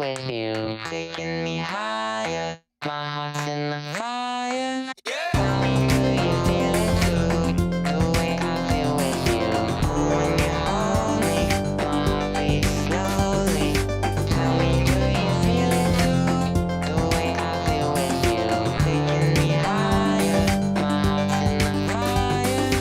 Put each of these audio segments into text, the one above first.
with you, taking me higher. My heart's in the fire. Tell me, do you feel it too? The way I feel with you. When you hold me, my heart beats slowly. Tell me, do you feel it too? The way I feel with you, taking me higher. My heart's in the fire.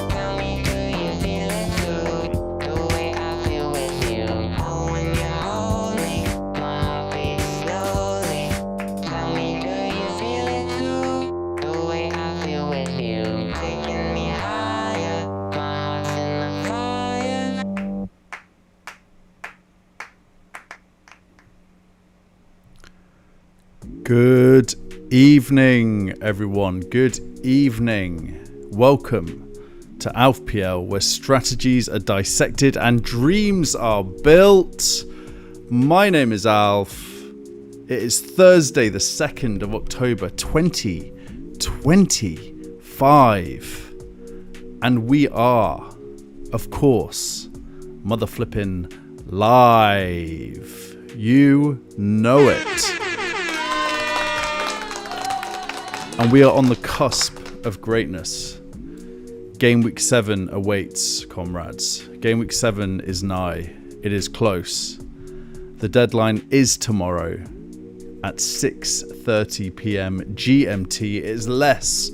Tell me, do you feel it too? The way I feel with you. Oh, when you hold me, my heart beats slowly. Tell me, do you feel it too? The way I feel with you, taking me higher. My heart's in the fire. Good evening, everyone. Good evening. Welcome to FPL, where strategies are dissected and dreams are built. My name is Alf. It is Thursday, the 2nd of October, 2025. And we are, of course, mother flipping live. You know it. And we are on the cusp of greatness. Game week 7 awaits, comrades. Game week 7 is nigh. It is close. The deadline is tomorrow at 6:30 p.m. GMT. It is less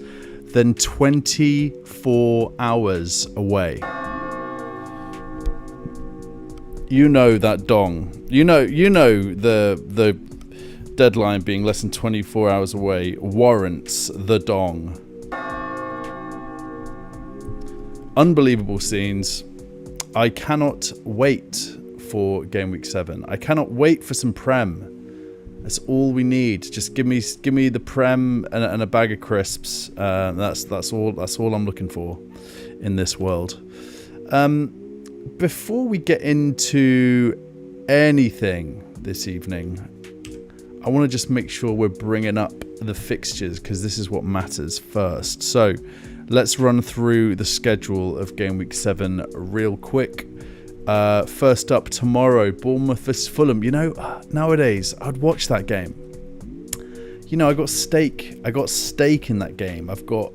than 24 hours away. You know that dong. You know the deadline being less than 24 hours away warrants the dong. Unbelievable scenes. I cannot wait for game week 7. I cannot wait for some Prem. That's all we need. Just give me the Prem and a bag of crisps. That's all I'm looking for in this world. Before we get into anything this evening, I want to just make sure we're bringing up the fixtures, because this is what matters first. So let's run through the schedule of game week 7 real quick. First up tomorrow, Bournemouth vs Fulham. You know, nowadays I'd watch that game. You know, I got steak in that game. I've got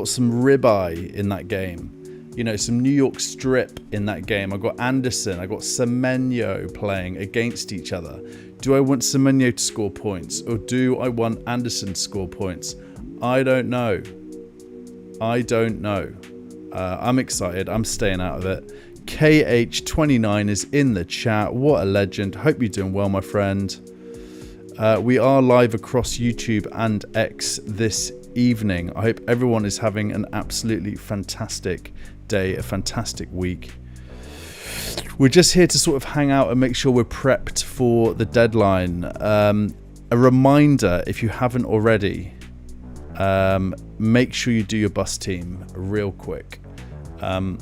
some ribeye in that game. You know, some New York strip in that game. I got Anderson, I got Semenyo playing against each other. Do I want Semenyo to score points, or do I want Anderson to score points? I don't know. I'm excited. I'm staying out of it. KH29 is in the chat. What a legend. Hope you're doing well, my friend. We are live across YouTube and X this evening. I hope everyone is having an absolutely fantastic day, a fantastic week. We're just here to sort of hang out and make sure we're prepped for the deadline. A reminder, if you haven't already, make sure you do your bus team real quick. I'm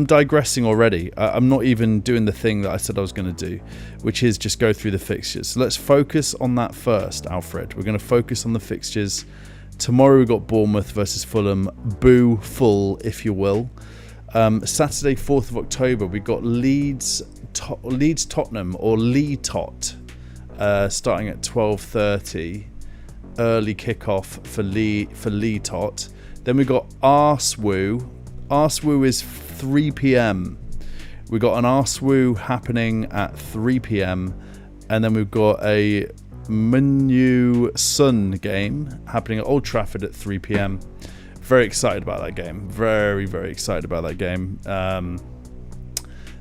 digressing already. I'm not even doing the thing that I said I was going to do, which is just go through the fixtures. So let's focus on that first, Alfred. We're going to focus on the fixtures. Tomorrow we've got Bournemouth versus Fulham. Boo full, if you will. Saturday, 4th of October, we got Leeds Tottenham, or Lee Tot, starting at 12:30. Early kickoff for Lee Tot. Then we got Arswoo. Arswoo is 3 p.m. We got an Arswoo happening at 3 p.m. And then we've got a Manu Sun game happening at Old Trafford at 3 p.m. very excited about that game. Very, very excited about that game.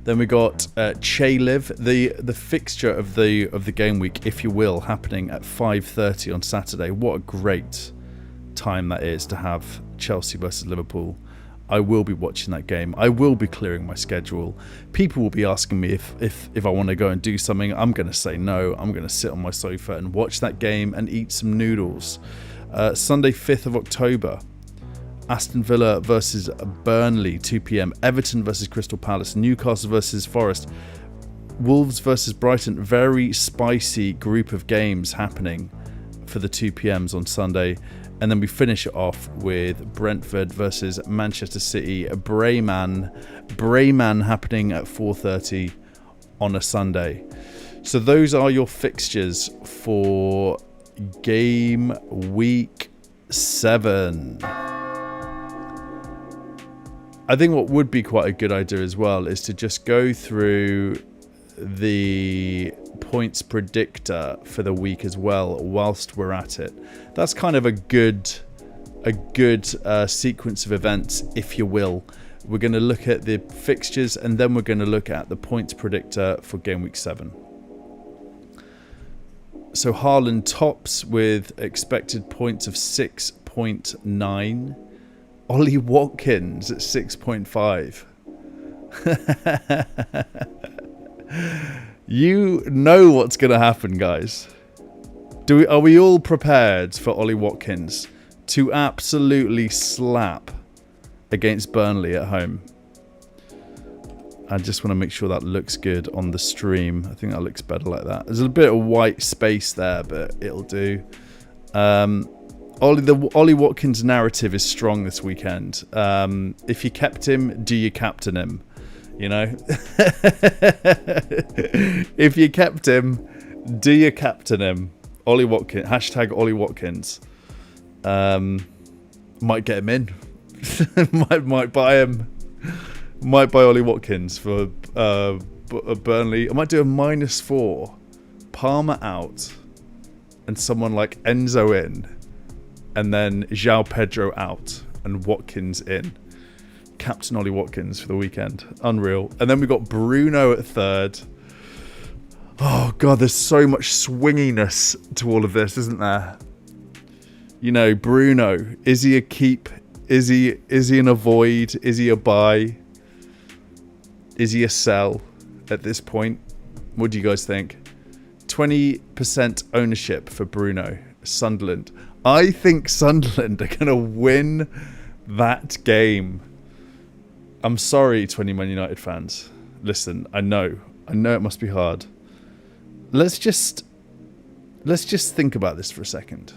Then we got Liv, the fixture of the game week, if you will, happening at 5:30 on Saturday. What a great time that is to have Chelsea versus Liverpool. I will be watching that game. I will be clearing my schedule. People will be asking me if I want to go and do something. I'm going to say no. I'm going to sit on my sofa and watch that game and eat some noodles. Sunday, 5th of October. Aston Villa versus Burnley, 2 p.m. Everton versus Crystal Palace. Newcastle versus Forest. Wolves versus Brighton. Very spicy group of games happening for the 2 p.m.s on Sunday. And then we finish it off with Brentford versus Manchester City. Brayman happening at 4:30 on a Sunday. So those are your fixtures for game week 7. I think what would be quite a good idea as well is to just go through the points predictor for the week as well whilst we're at it. That's kind of a good sequence of events, if you will. We're going to look at the fixtures and then we're going to look at the points predictor for game week 7. So Haaland tops with expected points of 6.9. Ollie Watkins at 6.5. You know what's going to happen, guys. Are we all prepared for Ollie Watkins to absolutely slap against Burnley at home? I just want to make sure that looks good on the stream. I think that looks better like that. There's a bit of white space there, but it'll do. Ollie Watkins narrative is strong this weekend. If you kept him, do you captain him? You know? If you kept him, do you captain him? Ollie Watkins. Hashtag Ollie Watkins. Might get him in. might buy him. Might buy Ollie Watkins for Burnley. I might do a -4. Palmer out. And someone like Enzo in. And then João Pedro out. And Watkins in. Captain Ollie Watkins for the weekend. Unreal. And then we got Bruno at 3rd. Oh, God, there's so much swinginess to all of this, isn't there? You know, Bruno. Is he a keep? Is he an avoid? Is he a buy? Is he a sell at this point? What do you guys think? 20% ownership for Bruno. Sunderland. I think Sunderland are going to win that game. I'm sorry, 20 Man United fans. Listen, I know it must be hard. Let's just think about this for a second.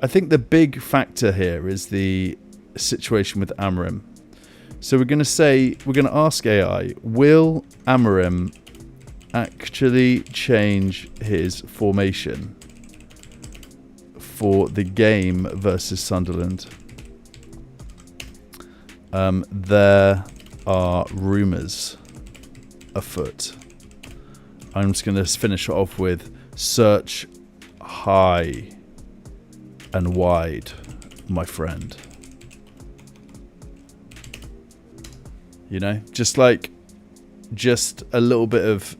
I think the big factor here is the situation with Amorim. So we're going to ask AI, will Amorim actually change his formation for the game versus Sunderland? There are rumours afoot. I'm just going to finish it off with search high and wide, my friend. You know, just a little bit of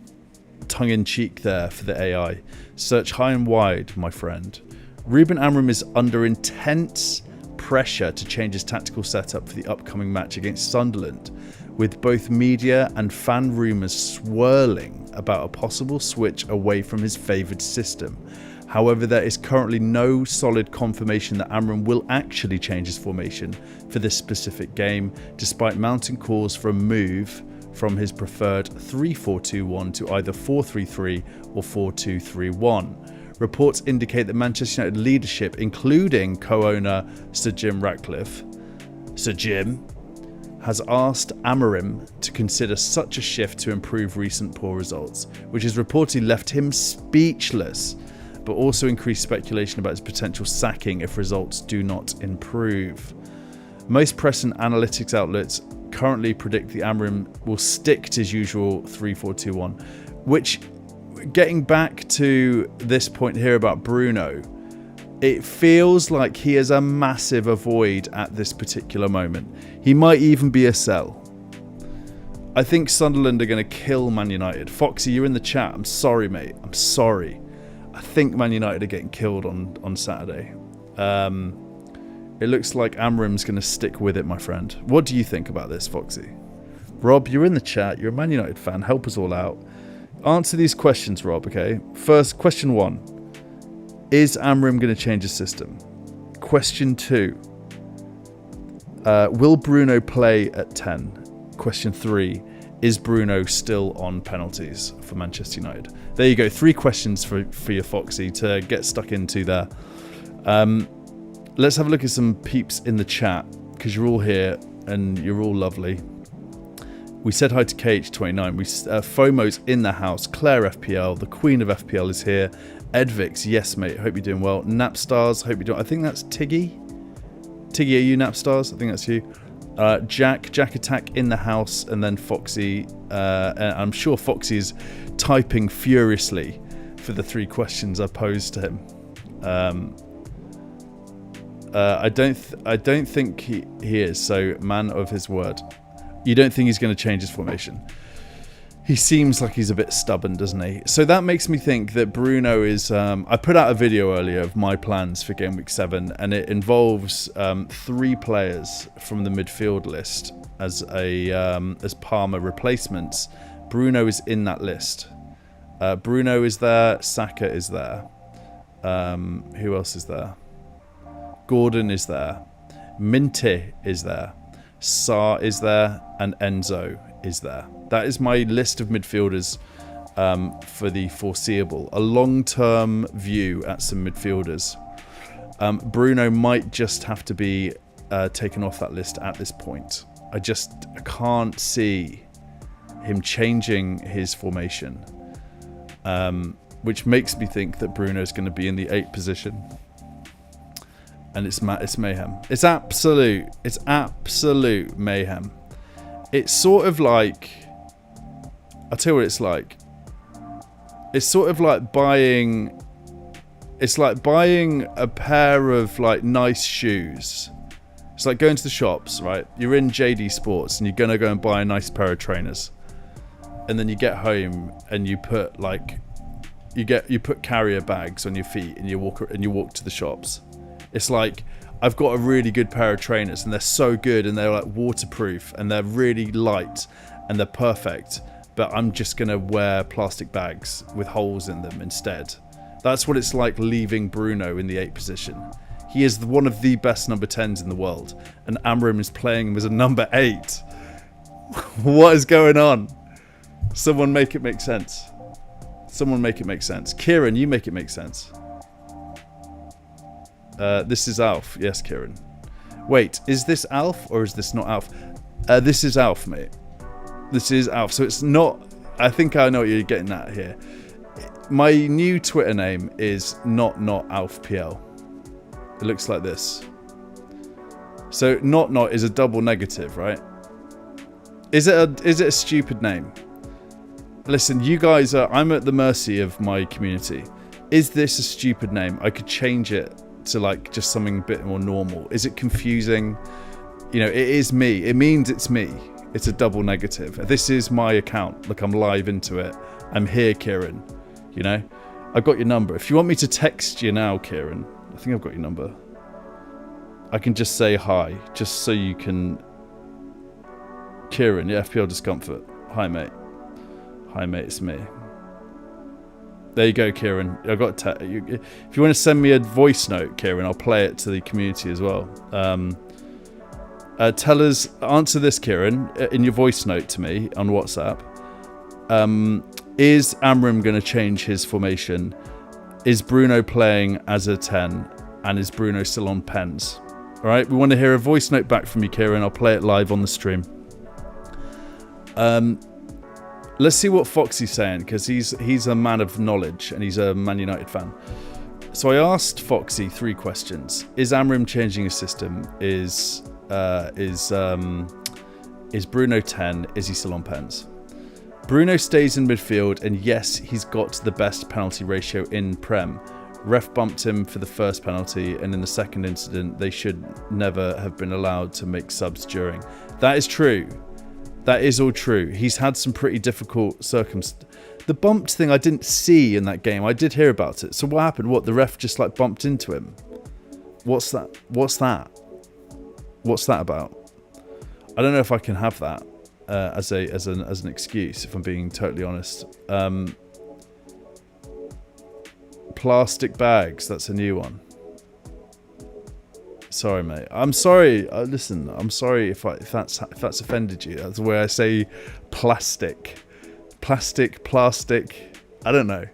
tongue-in-cheek there for the AI. Search high and wide, my friend. Ruben Amorim is under intense pressure to change his tactical setup for the upcoming match against Sunderland, with both media and fan rumours swirling about a possible switch away from his favoured system. However, there is currently no solid confirmation that Amorim will actually change his formation for this specific game, despite mounting calls for a move from his preferred 3-4-2-1 to either 4-3-3 or 4-2-3-1. Reports indicate that Manchester United leadership, including co-owner Sir Jim Ratcliffe, has asked Amorim to consider such a shift to improve recent poor results, which has reportedly left him speechless, but also increased speculation about his potential sacking if results do not improve. Most press and analytics outlets currently predict the Amorim will stick to his usual 3-4-2-1, which, getting back to this point here about Bruno, It feels like he is a massive avoid at this particular moment. He might even be a sell. I think Sunderland are going to kill Man United. Foxy, you're in the chat. I'm sorry, mate. I'm sorry. I think Man United are getting killed on Saturday. It looks like Amram's going to stick with it, my friend. What do you think about this, Foxy? Rob, you're in the chat. You're a Man United fan. Help us all out. Answer these questions, Rob, okay? First, question 1. Is Amram going to change his system? Question 2. Will Bruno play at 10? Question 3. Is Bruno still on penalties for Manchester United? There you go. 3 questions for your Foxy to get stuck into there. Let's have a look at some peeps in the chat, because you're all here and you're all lovely. We said hi to KH29. FOMO's in the house. Claire FPL, the queen of FPL, is here. Edvix, yes, mate. Hope you're doing well. Napstars, hope you're doing. I think that's Tiggy. Tiggy, are you Napstars? I think that's you. Jack Attack in the house, and then Foxy. I'm sure Foxy's typing furiously for the 3 questions I posed to him. I don't think he is. So, man of his word. You don't think he's going to change his formation? He seems like he's a bit stubborn, doesn't he? So that makes me think that Bruno is... I put out a video earlier of my plans for Game Week 7, and it involves 3 players from the midfield list as Palmer replacements. Bruno is in that list. Bruno is there. Saka is there. Who else is there? Gordon is there. Minte is there. Saar is there. And Enzo is there. That is my list of midfielders for the foreseeable. A long-term view at some midfielders. Bruno might just have to be taken off that list at this point. I can't see him changing his formation, which makes me think that Bruno's going to be in the 8th position. And it's mayhem. It's absolute mayhem. It's sort of like... I'll tell you what it's like. It's sort of like buying... It's like buying a pair of like nice shoes. It's like going to the shops, right? You're in JD Sports and you're going to go and buy a nice pair of trainers. And then you get home and you put like... You put carrier bags on your feet and you walk to the shops. It's like, I've got a really good pair of trainers and they're so good and they're like waterproof and they're really light and they're perfect, but I'm just going to wear plastic bags with holes in them instead. That's what it's like leaving Bruno in the 8th position. He is one of the best number 10s in the world, and Amram is playing him as a number 8. What is going on? Someone make it make sense. Someone make it make sense. Kieran, you make it make sense. This is Alf. Yes, Kieran. Wait, is this Alf or is this not Alf? This is Alf, mate. This is Alf. So it's not... I think I know what you're getting at here. My new Twitter name is not AlfPL. It looks like this. So not is a double negative, right? Is it a stupid name? Listen, you guys are... I'm at the mercy of my community. Is this a stupid name? I could change it to like just something a bit more normal. Is it confusing? You know, it is me. It means it's me. It's a double negative. This is my account. Look, I'm live into it. I'm here, Kieran. You know, I've got your number. If you want me to text you now, Kieran, I think I've got your number. I can just say hi, just so you can... Kieran, yeah, FPL Discomfort. Hi, mate. Hi, mate, it's me. There you go, Kieran. I've got if you want to send me a voice note, Kieran, I'll play it to the community as well. Tell us, answer this, Kieran, in your voice note to me on WhatsApp. Is Amram going to change his formation? Is Bruno playing as a 10? And is Bruno still on pens? All right, we want to hear a voice note back from you, Kieran. I'll play it live on the stream. Let's see what Foxy's saying, because he's a man of knowledge and he's a Man United fan. So I asked Foxy 3 questions. Is Amram changing his system? Is Bruno 10? Is he still on pens? Bruno stays in midfield, and yes, he's got the best penalty ratio in Prem. Ref bumped him for the first penalty, and in the second incident, they should never have been allowed to make subs during. That is true. That is all true. He's had some pretty difficult circumstances. The bumped thing I didn't see in that game. I did hear about it. So what happened? What, the ref just like bumped into him? What's that? What's that? What's that about? I don't know if I can have that as an excuse, if I'm being totally honest. Plastic bags. That's a new one. Sorry, mate. I'm sorry. Listen, I'm sorry if that's offended you. That's the way I say plastic. Plastic. I don't know.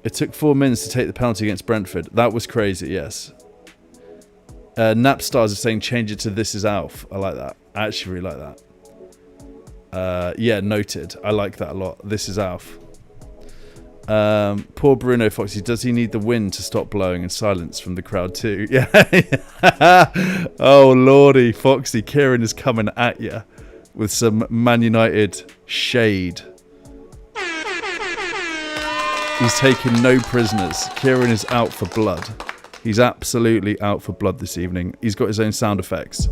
It took 4 minutes to take the penalty against Brentford. That was crazy, yes. Napstars is saying change it to This Is Alf. I like that. I actually really like that. Yeah, noted. I like that a lot. This Is Alf. Poor Bruno Foxy. Does he need the wind to stop blowing and silence from the crowd too? Yeah. Oh, lordy. Foxy. Kieran is coming at you with some Man United shade. He's taking no prisoners. Kieran is out for blood. He's absolutely out for blood this evening. He's got his own sound effects.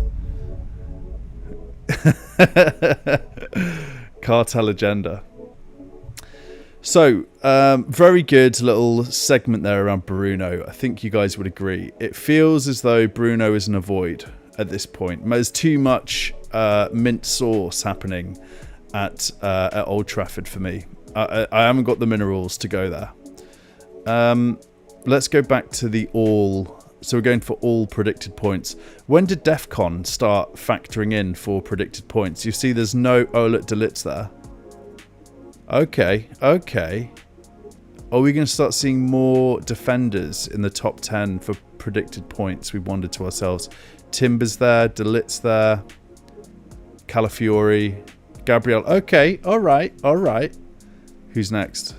Cartel agenda. So, very good little segment there around Bruno. I think you guys would agree. It feels as though Bruno is an avoid at this point. There's too much mint sauce happening at Old Trafford for me. I haven't got the minerals to go there. Let's go back to the all. So we're going for all predicted points. When did DEFCON start factoring in for predicted points? You see there's no... Oh, look, Delit's there. Okay. Are we going to start seeing more defenders in the top 10 for predicted points? We wondered to ourselves. Timber's there. Delit's there. Calafiori. Gabriel. Okay. All right. Who's next?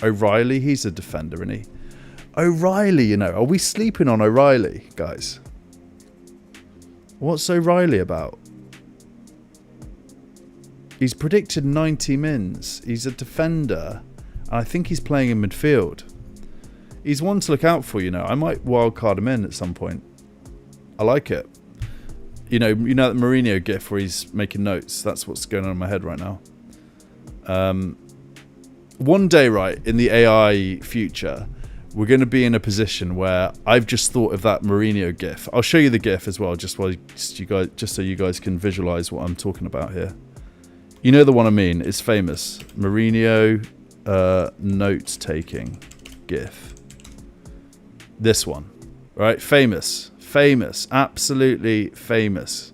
O'Reilly. He's a defender, isn't he? O'Reilly, you know. Are we sleeping on O'Reilly, guys? What's O'Reilly about? He's predicted 90 mins. He's a defender. And I think he's playing in midfield. He's one to look out for, you know. I might wildcard him in at some point. I like it. You know that Mourinho gif where he's making notes? That's what's going on in my head right now. One day, right, in the AI future, we're going to be in a position where I've just thought of that Mourinho gif. I'll show you the gif as well, just so you guys can visualize what I'm talking about here. You know the one I mean. It's famous. Mourinho note-taking gif. This one. Right? Famous. Absolutely famous.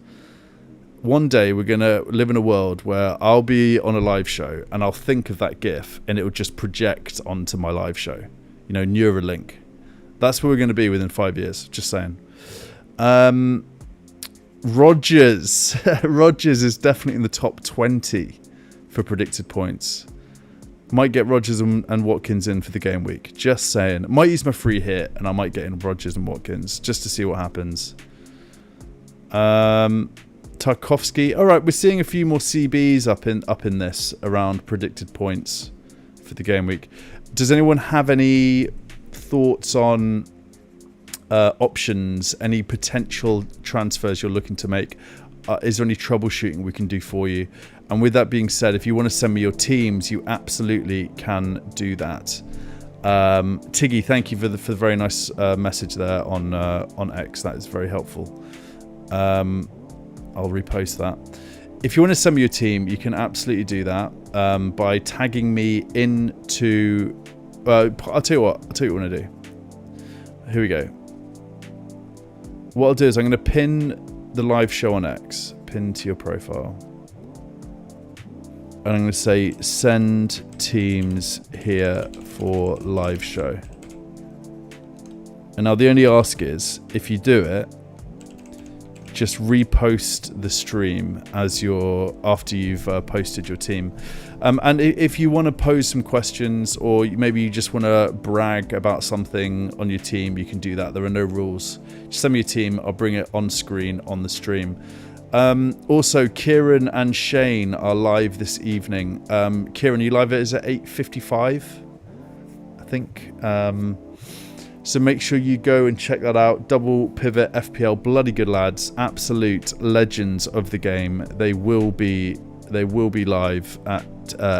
One day we're going to live in a world where I'll be on a live show and I'll think of that gif and it will just project onto my live show. You know, Neuralink. That's where we're going to be within 5 years. Just saying. Rodgers. Rodgers is definitely in the top 20 for predicted points. Might get Rodgers and Watkins in for the game week. Just saying. Might use my free hit and I might get in Rodgers and Watkins just to see what happens. Tarkovsky. All right, we're seeing a few more CBs up in this around predicted points for the game week. Does anyone have any thoughts on options, any potential transfers you're looking to make? Is there any troubleshooting we can do for you? And with that being said, if you want to send me your teams, you absolutely can do that. Tiggy, thank you for the very nice message there on X. That is very helpful. I'll repost that. If you want to send me your team, you can absolutely do that by tagging me into... I'll tell you what I want to do. Here we go. What I'll do is I'm going to pin the live show on X. Pin to your profile. And I'm going to say, send teams here for live show. And now the only ask is, if you do it, just repost the stream after you've posted your team. And if you want to pose some questions, or maybe you just want to brag about something on your team, you can do that. There are no rules. Just send me your team. I'll bring it on screen on the stream. Also, Kieran and Shane are live this evening. Kieran, you live? Is it 8:55? I think. So make sure you go and check that out. Double Pivot FPL, bloody good lads, absolute legends of the game. They will be live at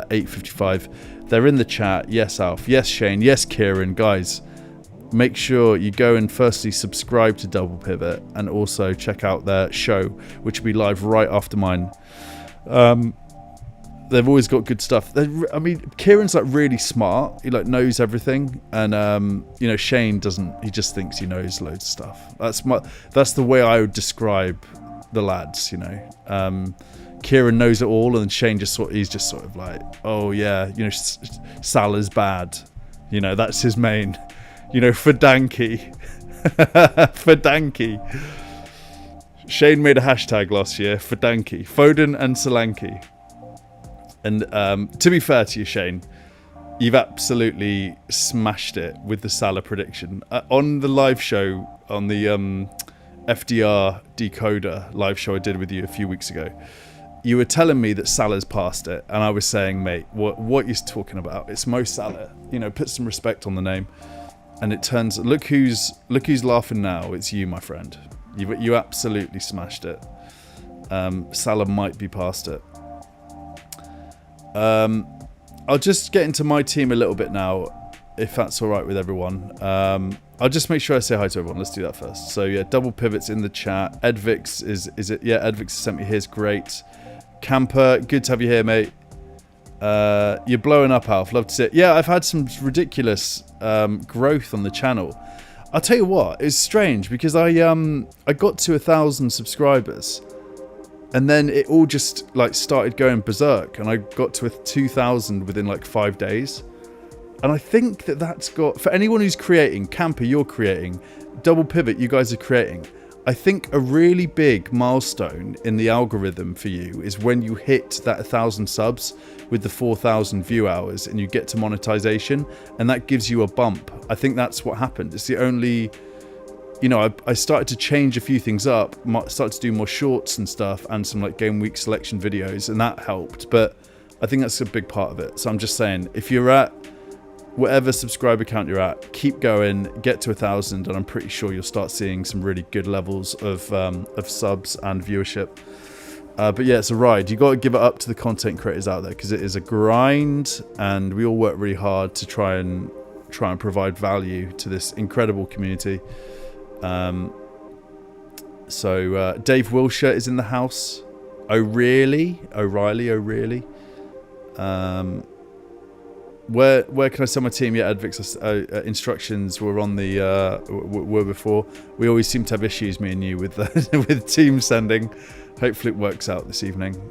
8:55. They're in the chat. Yes, Alf. Yes, Shane. Yes, Kieran. Guys, make sure you go and firstly subscribe to Double Pivot and also check out their show, which will be live right after mine. They've always got good stuff. I mean, Kieran's like really smart. He like knows everything, and you know, Shane doesn't. He just thinks he knows loads of stuff. That's the way I would describe the lads. You know, Kieran knows it all, and Shane he's just sort of like, oh yeah, you know, Salah's bad. You know, that's his main. You know, for Danky. For Danky. Shane made a hashtag last year for Danky. Foden and Solanke. And to be fair to you, Shane, you've absolutely smashed it with the Salah prediction. On the live show, on the FDR Decoder live show I did with you a few weeks ago, you were telling me that Salah's passed it. And I was saying, mate, what you're talking about? It's Mo Salah. You know, put some respect on the name. And it turns, look who's laughing now. It's you, my friend. You absolutely smashed it. Salah might be past it. I'll just get into my team a little bit now, if that's all right with everyone. I'll just make sure I say hi to everyone. Let's do that first. So yeah, Double Pivot's in the chat. Edvix is it? Yeah, Edvix has sent me his. Great. Camper, good to have you here, mate. You're blowing up, Alf. Love to see it. Yeah, I've had some ridiculous growth on the channel. I'll tell you what, it's strange because I got to 1,000 subscribers. And then it all just like started going berserk, and I got to 2,000 within like 5 days. And I think that's got, for anyone who's creating, Camper, you're creating, Double Pivot, you guys are creating. I think a really big milestone in the algorithm for you is when you hit that 1,000 subs with the 4,000 view hours and you get to monetization, and that gives you a bump. I think that's what happened. It's the only... You know, I started to change a few things up, started to do more shorts and stuff, and some like game week selection videos, and that helped. But I think that's a big part of it. So I'm just saying, if you're at whatever subscriber count you're at, keep going, get to 1,000, and I'm pretty sure you'll start seeing some really good levels of subs and viewership. But yeah, it's a ride. You got to give it up to the content creators out there, because it is a grind, and we all work really hard to try and provide value to this incredible community. So Dave Wilshire is in the house. O'Reilly. Where can I send my team? Yeah, Advix. Instructions were on the were before. We always seem to have issues, me and you, with with team sending. Hopefully it works out this evening.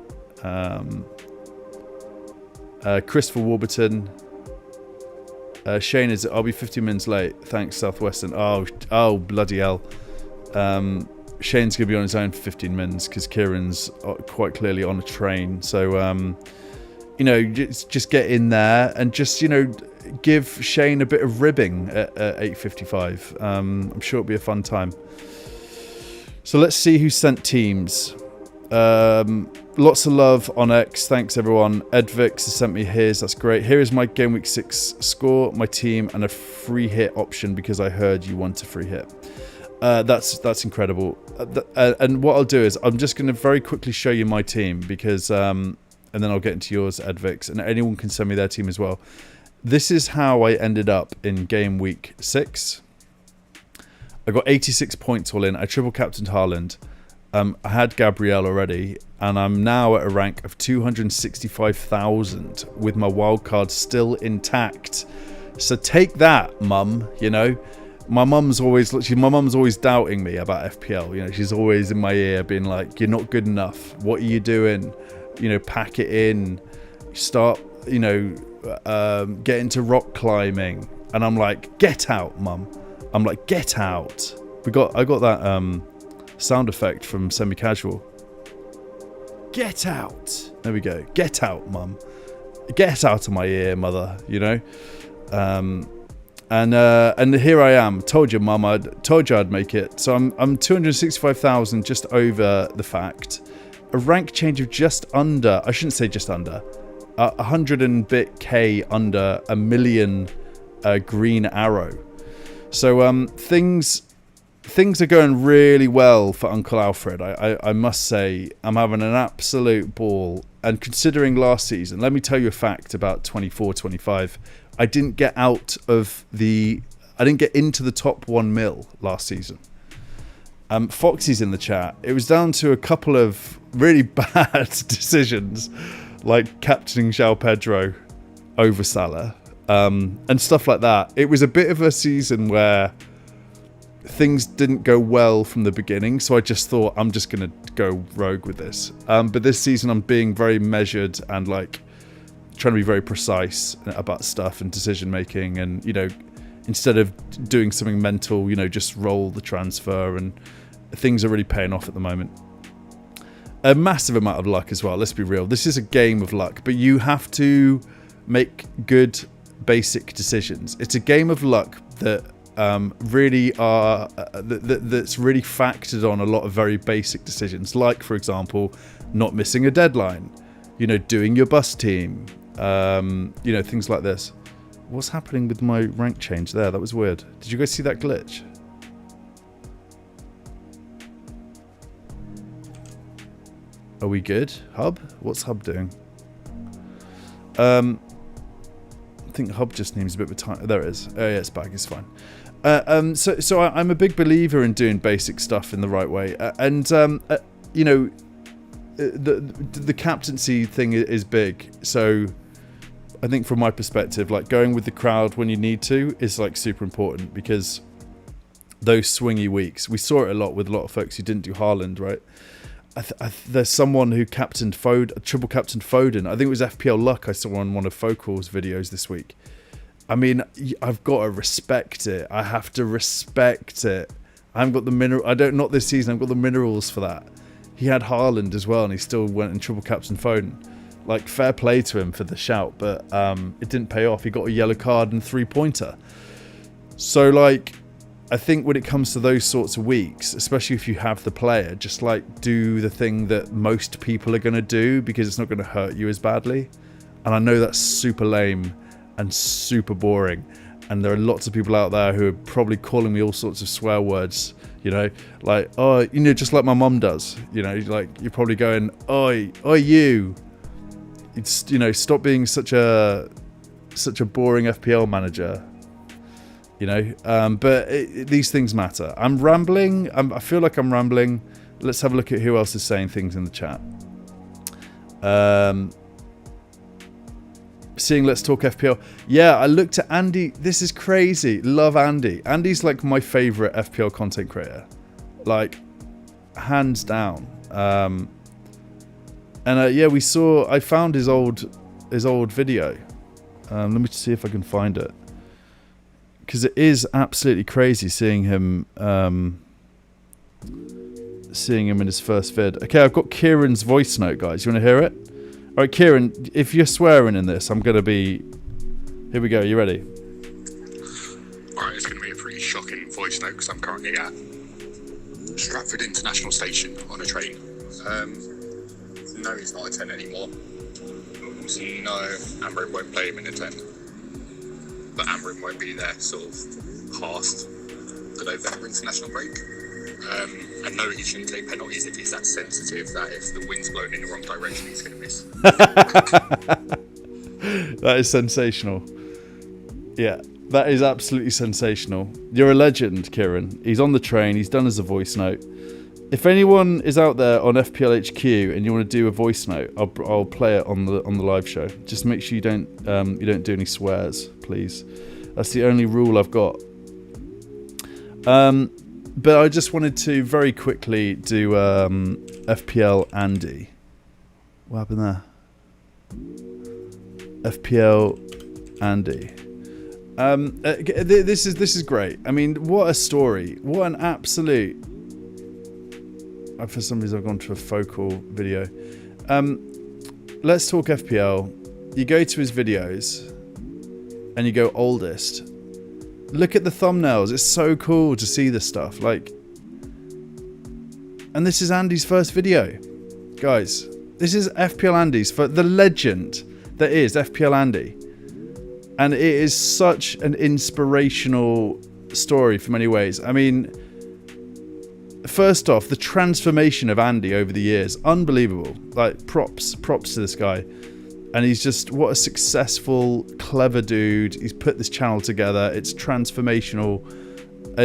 Christopher Warburton. Shane, I'll be 15 minutes late. Thanks, Southwestern. Oh, bloody hell. Shane's going to be on his own for 15 minutes because Kieran's quite clearly on a train. So, you know, just get in there and just, you know, give Shane a bit of ribbing at 8:55. I'm sure it'll be a fun time. So let's see who sent teams. Lots of love on X. Thanks, everyone. Edvix has sent me his. That's great. Here is my Game Week 6 score, my team, and a free hit option because I heard you want a free hit. That's incredible. And what I'll do is I'm just going to very quickly show you my team because, and then I'll get into yours, Edvix, and anyone can send me their team as well. This is how I ended up in Game Week 6. I got 86 points all in. I triple captained Haaland. I had Gabriel already, and I'm now at a rank of 265,000 with my wildcard still intact. So take that, mum. You know, my mum's always doubting me about FPL. You know, she's always in my ear, being like, "You're not good enough. What are you doing? You know, pack it in. Start. You know, get into rock climbing." And I'm like, "Get out, mum." I'm like, "Get out." I got that sound effect from Semi-Casual. Get out. There we go. Get out, mum. Get out of my ear, mother. You know. And here I am. Told you, mum. Told you I'd make it. So I'm 265,000, just over the fact. A rank change of just under. I shouldn't say just under. 100 and bit K under a million green arrow. So things are going really well for Uncle Alfred. I must say, I'm having an absolute ball. And considering last season, let me tell you a fact about 24-25. I didn't get into the top 1 mil last season. Foxy's in the chat. It was down to a couple of really bad decisions, like captaining João Pedro over Salah, and stuff like that. It was a bit of a season where things didn't go well from the beginning, so I just thought I'm just going to go rogue with this. But this season I'm being very measured and like trying to be very precise about stuff and decision making, and instead of doing something mental, just roll the transfer, and things are really paying off at the moment. A massive amount of luck as well, let's be real. This is a game of luck, but you have to make good basic decisions. It's a game of luck that really are that's really factored on a lot of very basic decisions, like for example not missing a deadline, doing your bus team, things like this. What's happening with my rank change there? That was weird. Did you guys see that glitch? Are we good? Hub? What's Hub doing? I think Hub just needs a bit of time. There it is. Oh yeah, it's back. It's fine. So I'm a big believer in doing basic stuff in the right way. The captaincy thing is big. So I think from my perspective, like going with the crowd when you need to is like super important, because those swingy weeks, we saw it a lot with a lot of folks who didn't do Haaland, right? There's someone who captained triple captained Foden. I think it was FPL Luck I saw on one of Focal's videos this week. I mean, I've got to respect it. I have to respect it. I haven't got the not this season. I've got the minerals for that. He had Haaland as well, and he still went and triple captained Foden. Like, fair play to him for the shout, but it didn't pay off. He got a yellow card and 3-pointer. So, like, I think when it comes to those sorts of weeks, especially if you have the player, just like do the thing that most people are going to do, because it's not going to hurt you as badly. And I know that's super lame and super boring, and there are lots of people out there who are probably calling me all sorts of swear words, like, oh, just like my mum does, like you're probably going, oi you, it's, stop being such a boring FPL manager. But these things matter. I'm rambling. I feel like I'm rambling. Let's have a look at who else is saying things in the chat. Seeing Let's Talk FPL. Yeah, I looked at Andy. This is crazy. Love Andy. Andy's like my favorite FPL content creator. Like, hands down. Yeah, I found his old video. Let me see if I can find it. Because it is absolutely crazy seeing him in his first vid. Okay, I've got Kieran's voice note, guys. You want to hear it? All right, Kieran, if you're swearing in this, I'm going to be... Here we go. You ready? All right, it's going to be a pretty shocking voice note because I'm currently at Stratford International Station on a train. No, he's not a 10 anymore. No, Amrin won't play him in a 10. But Amrin won't be there sort of past the November international break. And no, he shouldn't take penalties if he's that sensitive that if the wind's blowing in the wrong direction, he's going to miss. That is sensational. Yeah, that is absolutely sensational. You're a legend, Kieran. He's on the train. He's done as a voice note. If anyone is out there on FPL HQ and you want to do a voice note, I'll play it on the live show. Just make sure you don't do any swears, please. That's the only rule I've got. But I just wanted to very quickly do FPL Andy. What happened there? FPL Andy. This is great. I mean, what a story! What an absolute. For some reason, I've gone to a Focal video. Let's Talk FPL. You go to his videos, and you go oldest. Look at the thumbnails. It's so cool to see this stuff. Like, and this is Andy's first video, guys. This is FPL Andy's for the legend that is FPL Andy. And it is such an inspirational story for many ways. I mean, first off, the transformation of Andy over the years, unbelievable. Like, props to this guy. And he's just, what a successful, clever dude. He's put this channel together. It's transformational,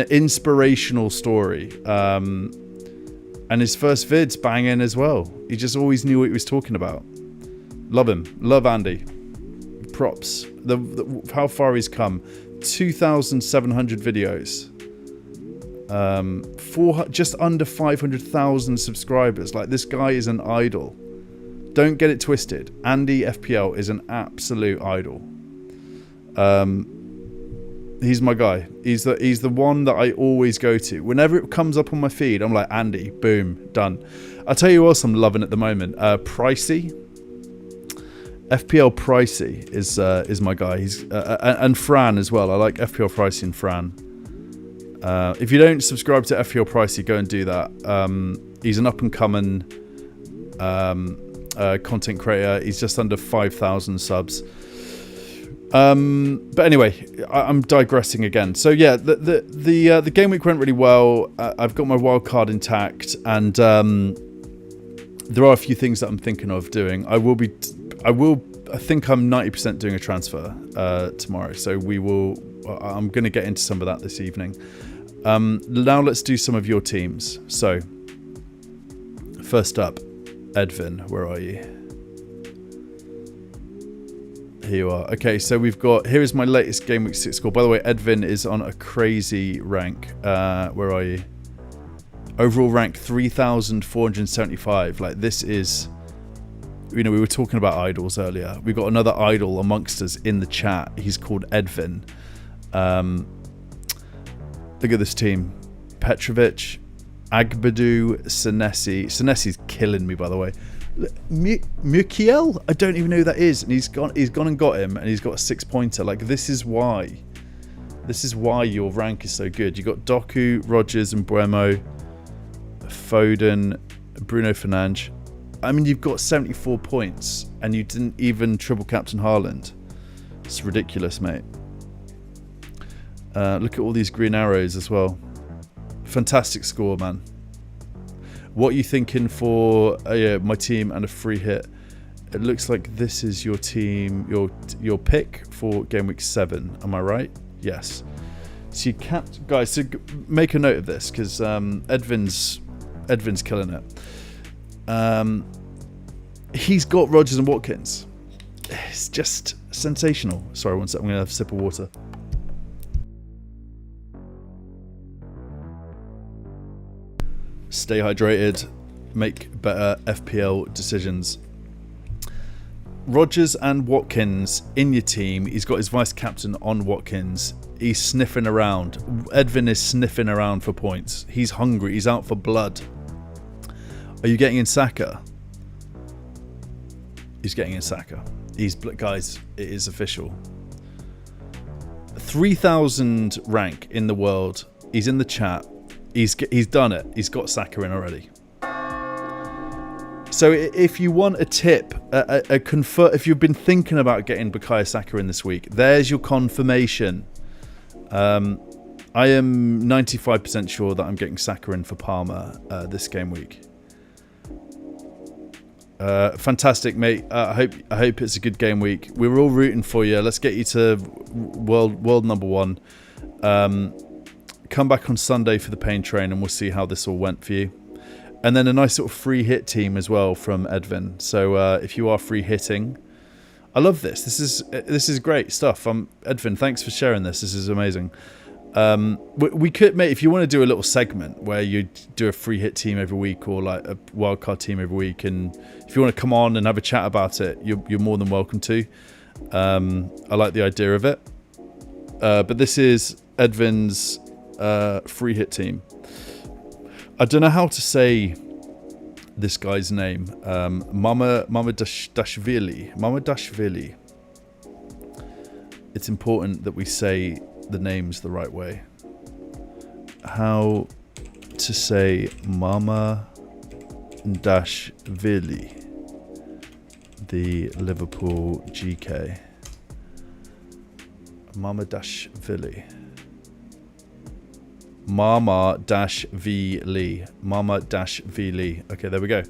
inspirational story. And his first vid's banging as well. He just always knew what he was talking about. Love him. Love Andy. Props. How far he's come. 2,700 videos. Just under 500,000 subscribers. Like, this guy is an idol. Don't get it twisted. Andy FPL is an absolute idol. He's my guy. He's the one that I always go to. Whenever it comes up on my feed, I'm like, Andy, boom, done. I'll tell you what else I'm loving at the moment. Pricey. FPL Pricey is my guy. He's and Fran as well. I like FPL Pricey and Fran. If you don't subscribe to FPL Pricey, go and do that. He's an up-and-coming content creator. He's just under 5,000 subs. But anyway, I'm digressing again. So yeah, the game week went really well. I've got my wild card intact, and there are a few things that I'm thinking of doing. I think I'm 90% doing a transfer tomorrow. So I'm going to get into some of that this evening. Now let's do some of your teams. So first up, Edvin, where are you? Here you are. Okay, so here is my latest Game Week 6 score. By the way, Edvin is on a crazy rank. Where are you? Overall rank 3,475. Like, this is, we were talking about idols earlier. We've got another idol amongst us in the chat. He's called Edvin. Look at this team. Petrovic, Agbadu, Senesi's killing me, by the way. Mukiel? I don't even know who that is. And he's gone and got him, and he's got a 6-pointer. Like, this is why your rank is so good. You got Doku, Rogers, and Buemo, Foden, Bruno Fernandes. I mean, you've got 74 points, and you didn't even triple captain Haaland. It's ridiculous, mate. Look at all these green arrows as well. Fantastic score, man. What are you thinking for my team and a free hit? It looks like this is your team, your pick for Game Week 7. Am I right? Yes. So you can't, guys. So make a note of this, because Edvin's killing it. He's got Rogers and Watkins. It's just sensational. Sorry, one sec. I'm gonna have a sip of water. Stay hydrated, make better FPL decisions. Rogers and Watkins in your team. He's got his vice captain on Watkins. He's sniffing around. Edvin is sniffing around for points. He's hungry. He's out for blood. Are you getting in Saka? He's getting in Saka. Guys, it is official. 3,000 rank in the world. He's in the chat. He's done it. He's got Saka in already. So if you want a tip, if you've been thinking about getting Bukayo Saka in this week, there's your confirmation. I am 95% sure that I'm getting Saka in for Palmer this game week. Fantastic, mate. I hope it's a good game week. We're all rooting for you. Let's get you to world number 1. Come back on Sunday for the pain train, and we'll see how this all went for you. And then a nice sort of free hit team as well from Edvin. So if you are free hitting, I love this. This is great stuff. Edvin, thanks for sharing this. This is amazing. We could, mate, if you want to do a little segment where you do a free hit team every week, or like a wildcard team every week, and if you want to come on and have a chat about it, you're more than welcome to. I like the idea of it. But this is Edvin's free hit team. I don't know how to say this guy's name. Mama Dashvili. It's important that we say the names the right way. How to say Mama Dashvili, the Liverpool GK. Mama-Vili. Mama-Vili. Okay, there we go.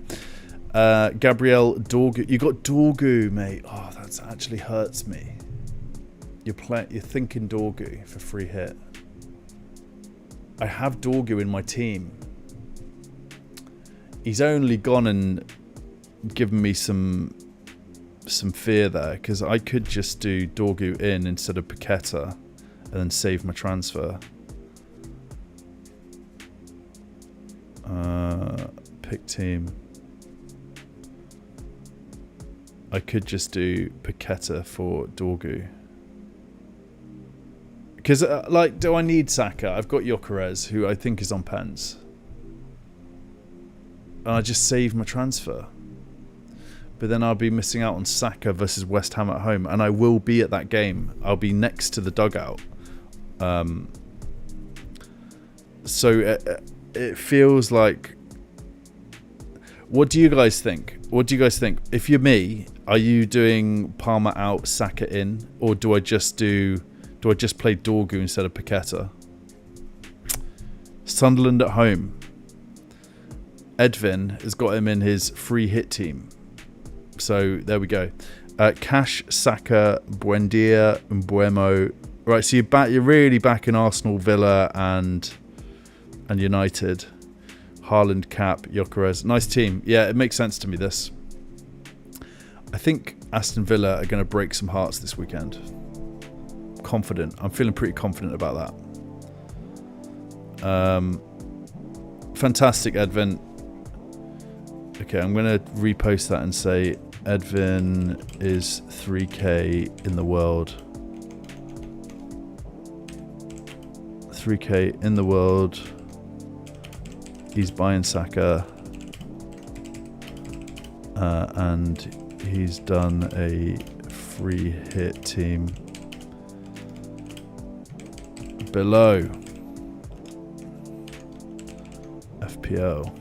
Gabriel Dorgu. You got Dorgu, mate. Oh, that actually hurts me. You're thinking Dorgu for free hit. I have Dorgu in my team. He's only gone and given me some fear there, because I could just do Dorgu in instead of Paqueta and then save my transfer. Pick team. I could just do Paqueta for Dorgu. Because, do I need Saka? I've got Gyökeres, who I think is on pens. And I just save my transfer. But then I'll be missing out on Saka versus West Ham at home. And I will be at that game. I'll be next to the dugout. So it feels like... What do you guys think? What do you guys think? If you're me, are you doing Palmer out, Saka in? Or do I just play Dorgu instead of Paqueta? Sunderland at home. Edvin has got him in his free hit team. So there we go. Cash, Saka, Buendia, and Mbuemo. Right, so you're really back in Arsenal, Villa, and United. Haaland, Cap, Gyökeres. Nice team. Yeah, it makes sense to me, this. I think Aston Villa are going to break some hearts this weekend. Confident. I'm feeling pretty confident about that. Fantastic, Edvin. Okay, I'm going to repost that and say Edvin is 3k in the world. 3k in the world. He's buying Saka. And he's done a free hit team below FPL.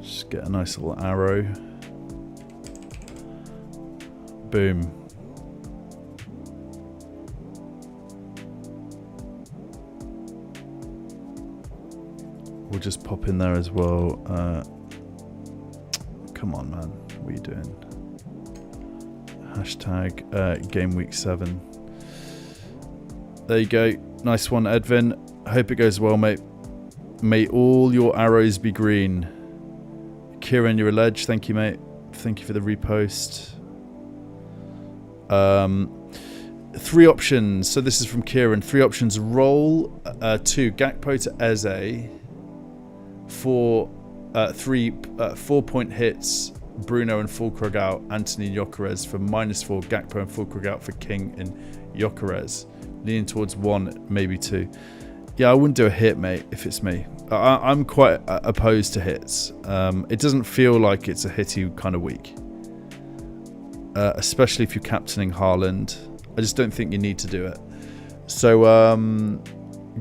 Just get a nice little arrow. Boom. We'll just pop in there as well. Come on, man. What are you doing? Hashtag GameWeek7. There you go. Nice one, Edvin. Hope it goes well, mate. May all your arrows be green. Kieran, you're a ledge. Thank you, mate. Thank you for the repost. 3 options. So this is from Kieran. 3 options. Roll 2. Gakpo to Eze. 4 4-point hits. Bruno and Fulkrug out. Anthony and Gyökeres for -4. Gakpo and Fulkrug out for King and Gyökeres. Leaning towards 1, maybe 2. Yeah, I wouldn't do a hit, mate, if it's me. I'm quite opposed to hits. It doesn't feel like it's a hitty kind of week. Especially if you're captaining Haaland. I just don't think you need to do it. So,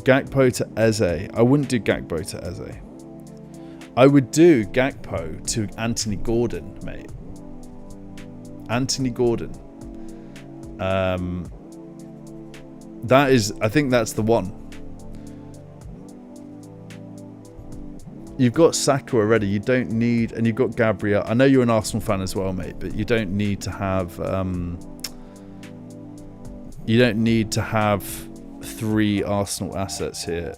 Gakpo to Eze. I wouldn't do Gakpo to Eze. I would do Gakpo to Anthony Gordon, mate. Anthony Gordon. I think that's the one. You've got Saka already. You don't need, and you've got Gabriel. I know you're an Arsenal fan as well, mate, but you don't need to have. You don't need to have 3 Arsenal assets here.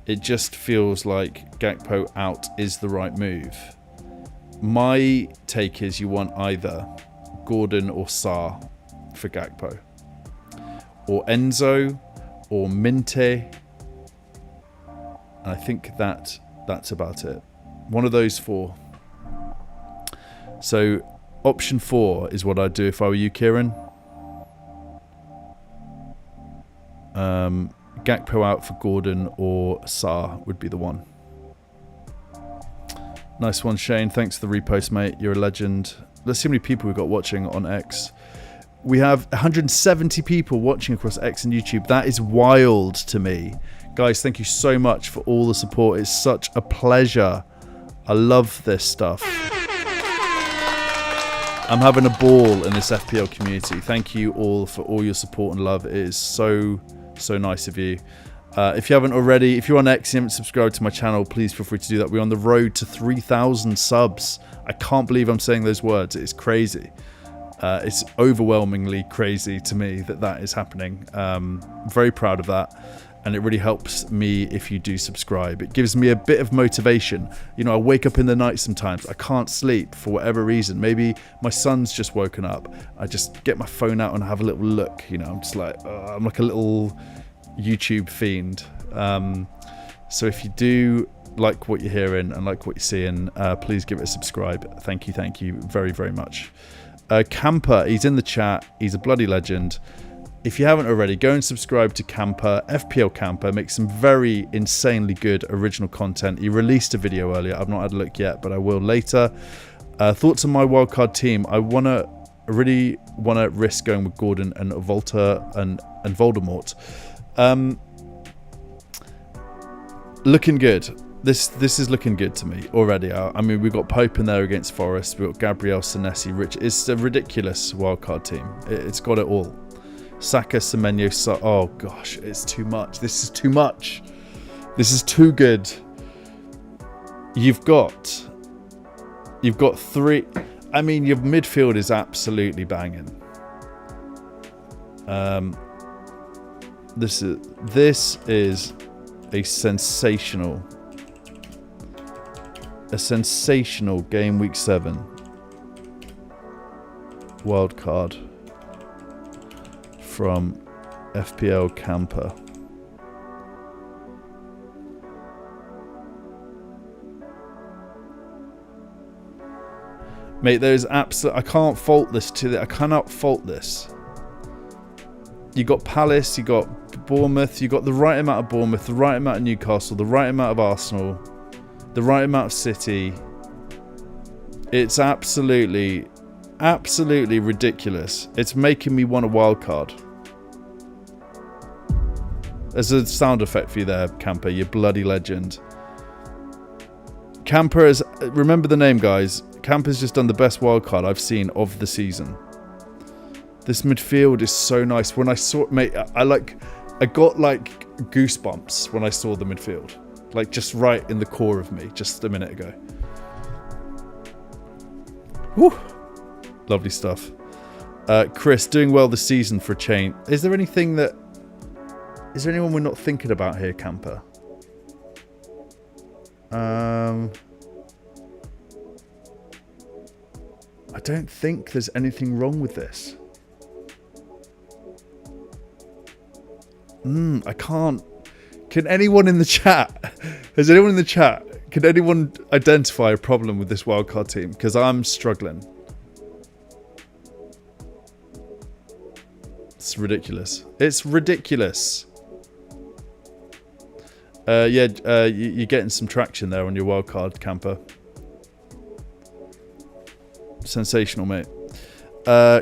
It just feels like Gakpo out is the right move. My take is you want either Gordon or Sarr for Gakpo, or Enzo, or Minte. I think that's about it. One of those 4. So option 4 is what I'd do if I were you, Kieran. Gakpo out for Gordon or Sarr would be the one. Nice one, Shane. Thanks for the repost, mate. You're a legend. Let's see how many people we've got watching on X. We have 170 people watching across X and YouTube. That is wild to me. Guys, thank you so much for all the support. It's such a pleasure. I love this stuff. I'm having a ball in this FPL community. Thank you all for all your support and love. It is so nice of you. If you haven't already, if you're on X and you haven't subscribed to my channel, please feel free to do that. We're on the road to 3,000 subs. I can't believe I'm saying those words. It's crazy. It's overwhelmingly crazy to me that is happening. I'm very proud of that. And it really helps me if you do subscribe. It gives me a bit of motivation. You know, I wake up in the night sometimes. I can't sleep for whatever reason. Maybe my son's just woken up. I just get my phone out and have a little look. You know, I'm just like, I'm like a little YouTube fiend. So if you do like what you're hearing and like what you're seeing, please give it a subscribe. Thank you very, very much. Camper, he's in the chat. He's a bloody legend. If you haven't already, go and subscribe to Camper. FPL Camper makes some very insanely good original content. He released a video earlier. I've not had a look yet, but I will later. Thoughts on my wildcard team. I really want to risk going with Gordon and Volta and Voldemort. Looking good. This is looking good to me already. I mean, we've got Pope in there against Forest. We've got Gabriel, Senesi, Rich. It's a ridiculous wildcard team. It's got it all. Saka, Semenyo, oh gosh, it's too much. This is too much. This is too good. You've got three. I mean, your midfield is absolutely banging. This is a sensational game week 7 wild card from FPL Camper. Mate, there's absolutely, I can't fault this I cannot fault this. You got Palace, you got Bournemouth, you got the right amount of Bournemouth, the right amount of Newcastle, the right amount of Arsenal, the right amount of City. It's absolutely ridiculous. It's making me want a wild card. There's a sound effect for you there, Camper, you bloody legend. Camper is, remember the name, guys. Camper's just done the best wildcard I've seen of the season. This midfield is so nice. When I saw it, mate, I got like goosebumps when I saw the midfield. Like just right in the core of me, just a minute ago. Whew. Lovely stuff. Chris, doing well this season for a change. Is there anyone we're not thinking about here, Camper? I don't think there's anything wrong with this. I can't. Can anyone in the chat? Has anyone in the chat? Can anyone identify a problem with this wildcard team? Because I'm struggling. It's ridiculous. It's ridiculous. You're getting some traction there on your wildcard, Camper. Sensational, mate.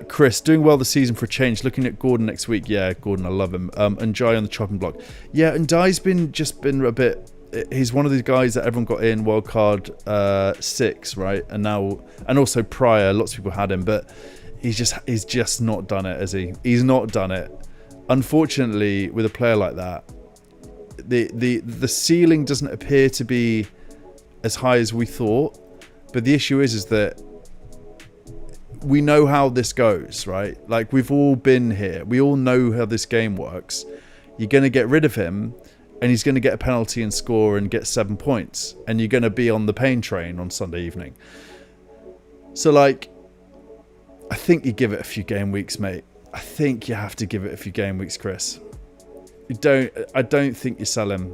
Chris, doing well this season for a change. Looking at Gordon next week. Yeah, Gordon, I love him. And Jai on the chopping block. Yeah, and Jai's been a bit. He's one of these guys that everyone got in wildcard 6, right? And also prior, lots of people had him, but he's just not done it, has he? He's not done it. Unfortunately, with a player like that, the ceiling doesn't appear to be as high as we thought. But the issue is that we know how this goes, right? Like, we've all been here. We all know how this game works. You're going to get rid of him, and he's going to get a penalty and score and get 7 points. And you're going to be on the pain train on Sunday evening. So, like, I think you give it a few game weeks, mate. I think you have to give it a few game weeks, Chris. I don't think you sell him.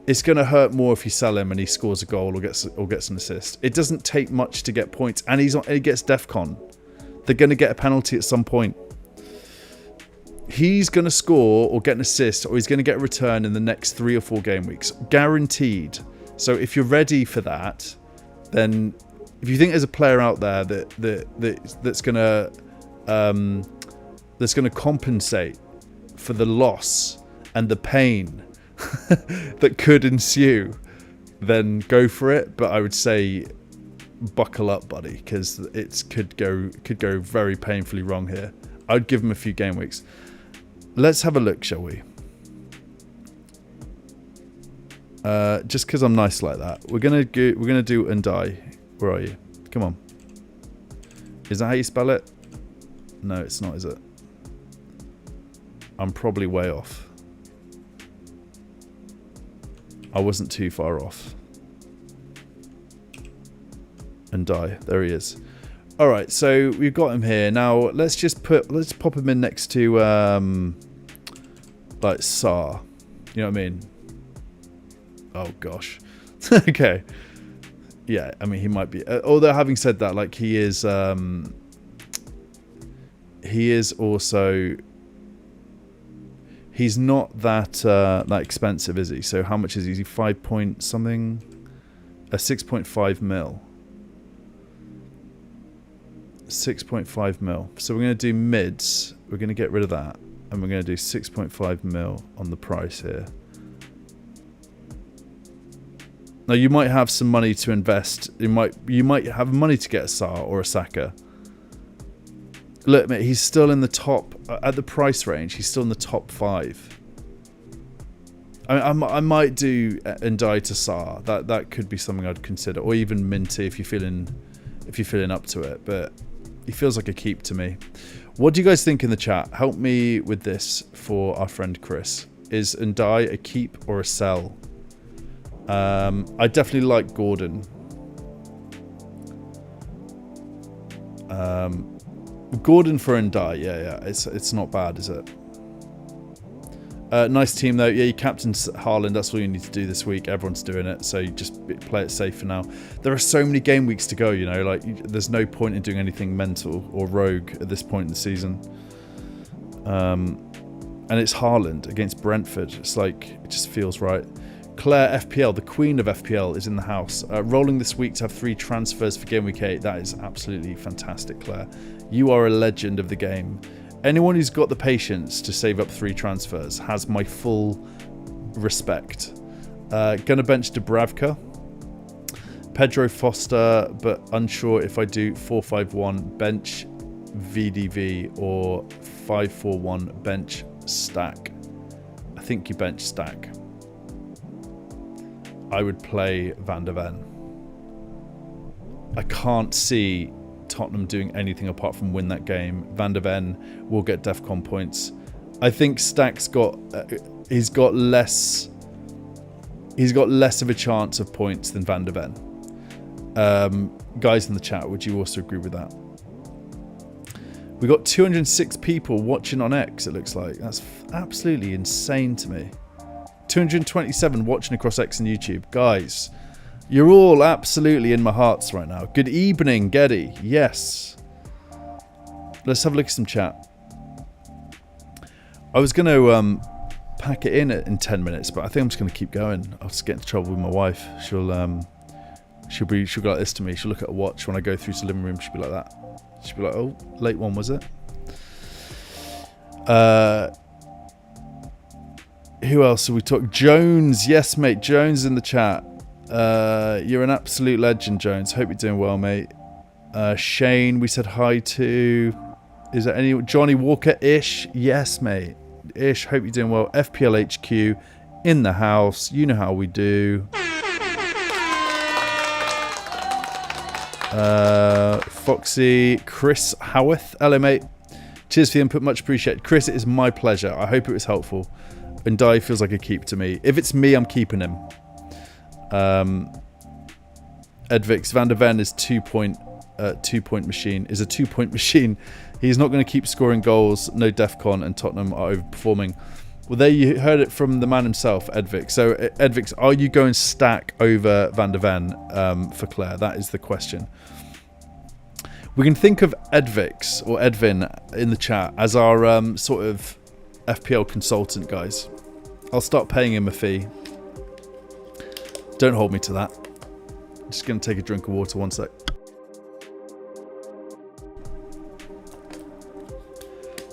It's going to hurt more if you sell him and he scores a goal or gets an assist. It doesn't take much to get points, and he gets DEFCON. They're going to get a penalty at some point. He's going to score or get an assist, or he's going to get a return in the next 3 or 4 game weeks, guaranteed. So if you're ready for that, then if you think there's a player out there that's going to compensate for the loss and the pain that could ensue, then go for it. But I would say buckle up, buddy, because it could go very painfully wrong here. I'd give him a few game weeks. Let's have a look, shall we? Just because I'm nice like that, we're gonna do Ndai. Where are you? Come on. Is that how you spell it? No, it's not, is it? I'm probably way off. I wasn't too far off. Ndai, there he is. All right, so we've got him here now. Let's pop him in next to like Salah. You know what I mean? Oh gosh. Okay. Yeah, I mean he might be. Although having said that, like he is also. He's not that expensive, is he? So how much is he? Is he 5 point something? 6.5 mil. 6.5 mil. So we're going to do mids. We're going to get rid of that. And we're going to do 6.5 mil on the price here. Now you might have some money to invest. You might have money to get a Salah or a Saka. Look, mate, he's still in the top at the price range. He's still in the top 5. I might do Ndai to Salah. That could be something I'd consider, or even Minty if you're feeling up to it. But he feels like a keep to me. What do you guys think in the chat? Help me with this for our friend Chris. Is Ndai a keep or a sell? I definitely like Gordon. Gordon for Ndai, yeah, it's not bad, is it? Nice team though. Yeah, you captained Haaland. That's all you need to do this week. Everyone's doing it, so you just play it safe for now. There are so many game weeks to go. You know, like there's no point in doing anything mental or rogue at this point in the season. And it's Haaland against Brentford. It's like it just feels right. Claire FPL, the queen of FPL, is in the house. Rolling this week to have 3 transfers for Game Week 8. That is absolutely fantastic, Claire. You are a legend of the game. Anyone who's got the patience to save up 3 transfers has my full respect. Gonna bench Dubravka. Pedro Foster, but unsure if I do 4-5-1 bench VDV or 5-4-1 bench stack. I think you bench stack. I would play Van der Ven. I can't see Tottenham doing anything apart from win that game. Van der Ven will get DEFCON points. I think Stack's got he's got less of a chance of points than Van der Ven. Guys in the chat, would you also agree with that? We got 206 people watching on X. It looks like that's absolutely insane to me. 227 watching across X and YouTube. Guys, you're all absolutely in my hearts right now. Good evening, Geddy. Yes. Let's have a look at some chat. I was going to pack it in 10 minutes, but I think I'm just going to keep going. I'll just get into trouble with my wife. She'll go like this to me. She'll look at a watch when I go through to the living room. She'll be like that. She'll be like, oh, late one, was it? Who else are we talking? Jones. Yes, mate. Jones in the chat. You're an absolute legend, Jones. Hope you're doing well, mate. Shane, we said hi to. Is there any Johnny Walker ish? Yes, mate. Ish. Hope you're doing well. FPL HQ in the house. You know how we do. Foxy, Chris Howarth. Hello, mate. Cheers for the input. Much appreciated. Chris, it is my pleasure. I hope it was helpful. And Ndai feels like a keep to me. If it's me, I'm keeping him. Edvix, Van der Ven is 2-point machine. Is a 2-point machine. He's not going to keep scoring goals. No DEFCON, and Tottenham are overperforming. Well, there you heard it from the man himself, Edvix. So, Edvix, are you going stack over Van der Ven for Claire? That is the question. We can think of Edvix or Edvin in the chat as our sort of FPL consultant, guys. I'll start paying him a fee. Don't hold me to that. I'm just going to take a drink of water, one sec.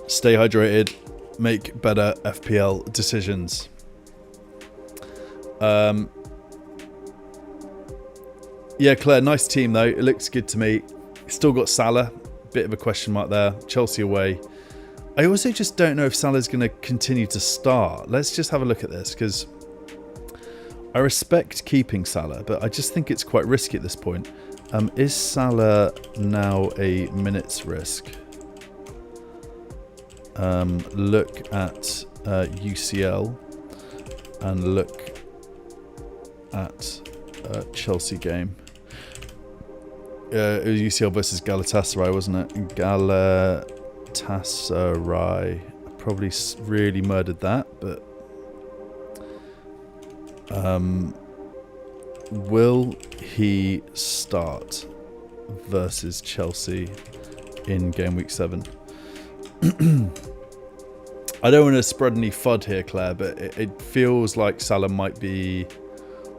Stay hydrated. Make better FPL decisions. Yeah, Claire, nice team though. It looks good to me. Still got Salah. Bit of a question mark there. Chelsea away. I also just don't know if Salah's going to continue to start. Let's just have a look at this, because I respect keeping Salah, but I just think it's quite risky at this point. Is Salah now a minutes risk? Look at UCL and look at Chelsea game. It was UCL versus Galatasaray, wasn't it? Galatasaray. Probably really murdered that, but will he start versus Chelsea in game week 7? I don't want to spread any FUD here, Claire, but it feels like Salah might be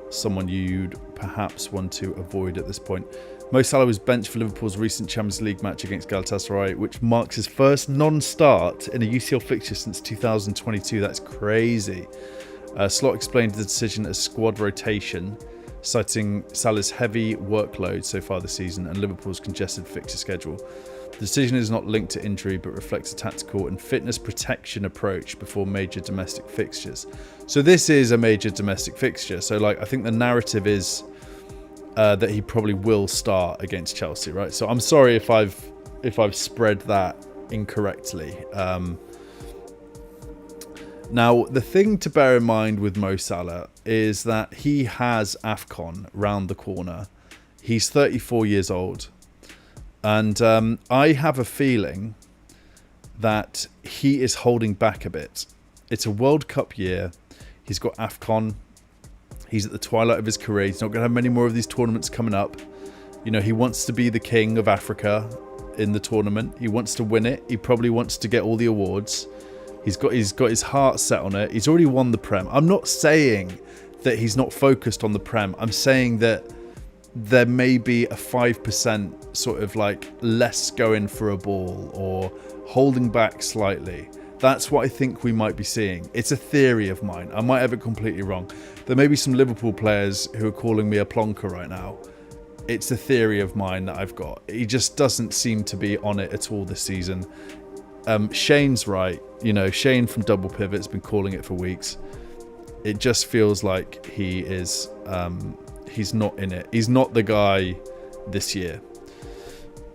someone you'd perhaps want to avoid at this point. Mo Salah was benched for Liverpool's recent Champions League match against Galatasaray, which marks his first non-start in a UCL fixture since 2022. That's crazy. Slot explained the decision as squad rotation, citing Salah's heavy workload so far this season and Liverpool's congested fixture schedule. The decision is not linked to injury, but reflects a tactical and fitness protection approach before major domestic fixtures. So this is a major domestic fixture. So I think the narrative is that he probably will start against Chelsea, right? So I'm sorry if I've spread that incorrectly. Now, the thing to bear in mind with Mo Salah is that he has AFCON round the corner. He's 34 years old. And I have a feeling that he is holding back a bit. It's a World Cup year. He's got AFCON. He's at the twilight of his career. He's not going to have many more of these tournaments coming up. You know, he wants to be the king of Africa in the tournament. He wants to win it. He probably wants to get all the awards. He's got his heart set on it. He's already won the Prem. I'm not saying that he's not focused on the Prem. I'm saying that there may be a 5% sort of less going for a ball or holding back slightly. That's what I think we might be seeing. It's a theory of mine. I might have it completely wrong. There may be some Liverpool players who are calling me a plonker right now. It's a theory of mine that I've got. He just doesn't seem to be on it at all this season. Shane's right. You know, Shane from Double Pivot's been calling it for weeks. It just feels like he is... he's not in it. He's not the guy this year.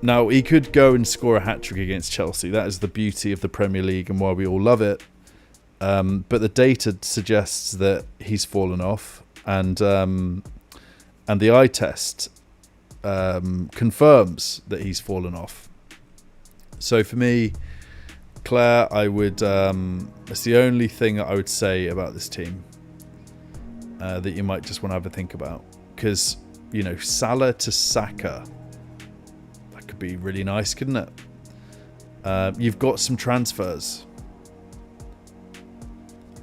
Now, he could go and score a hat-trick against Chelsea. That is the beauty of the Premier League and why we all love it. But the data suggests that he's fallen off. And the eye test confirms that he's fallen off. So for me, Claire, I would... that's the only thing that I would say about this team that you might just want to have a think about. Because, you know, Salah to Saka, that could be really nice, couldn't it? You've got some transfers.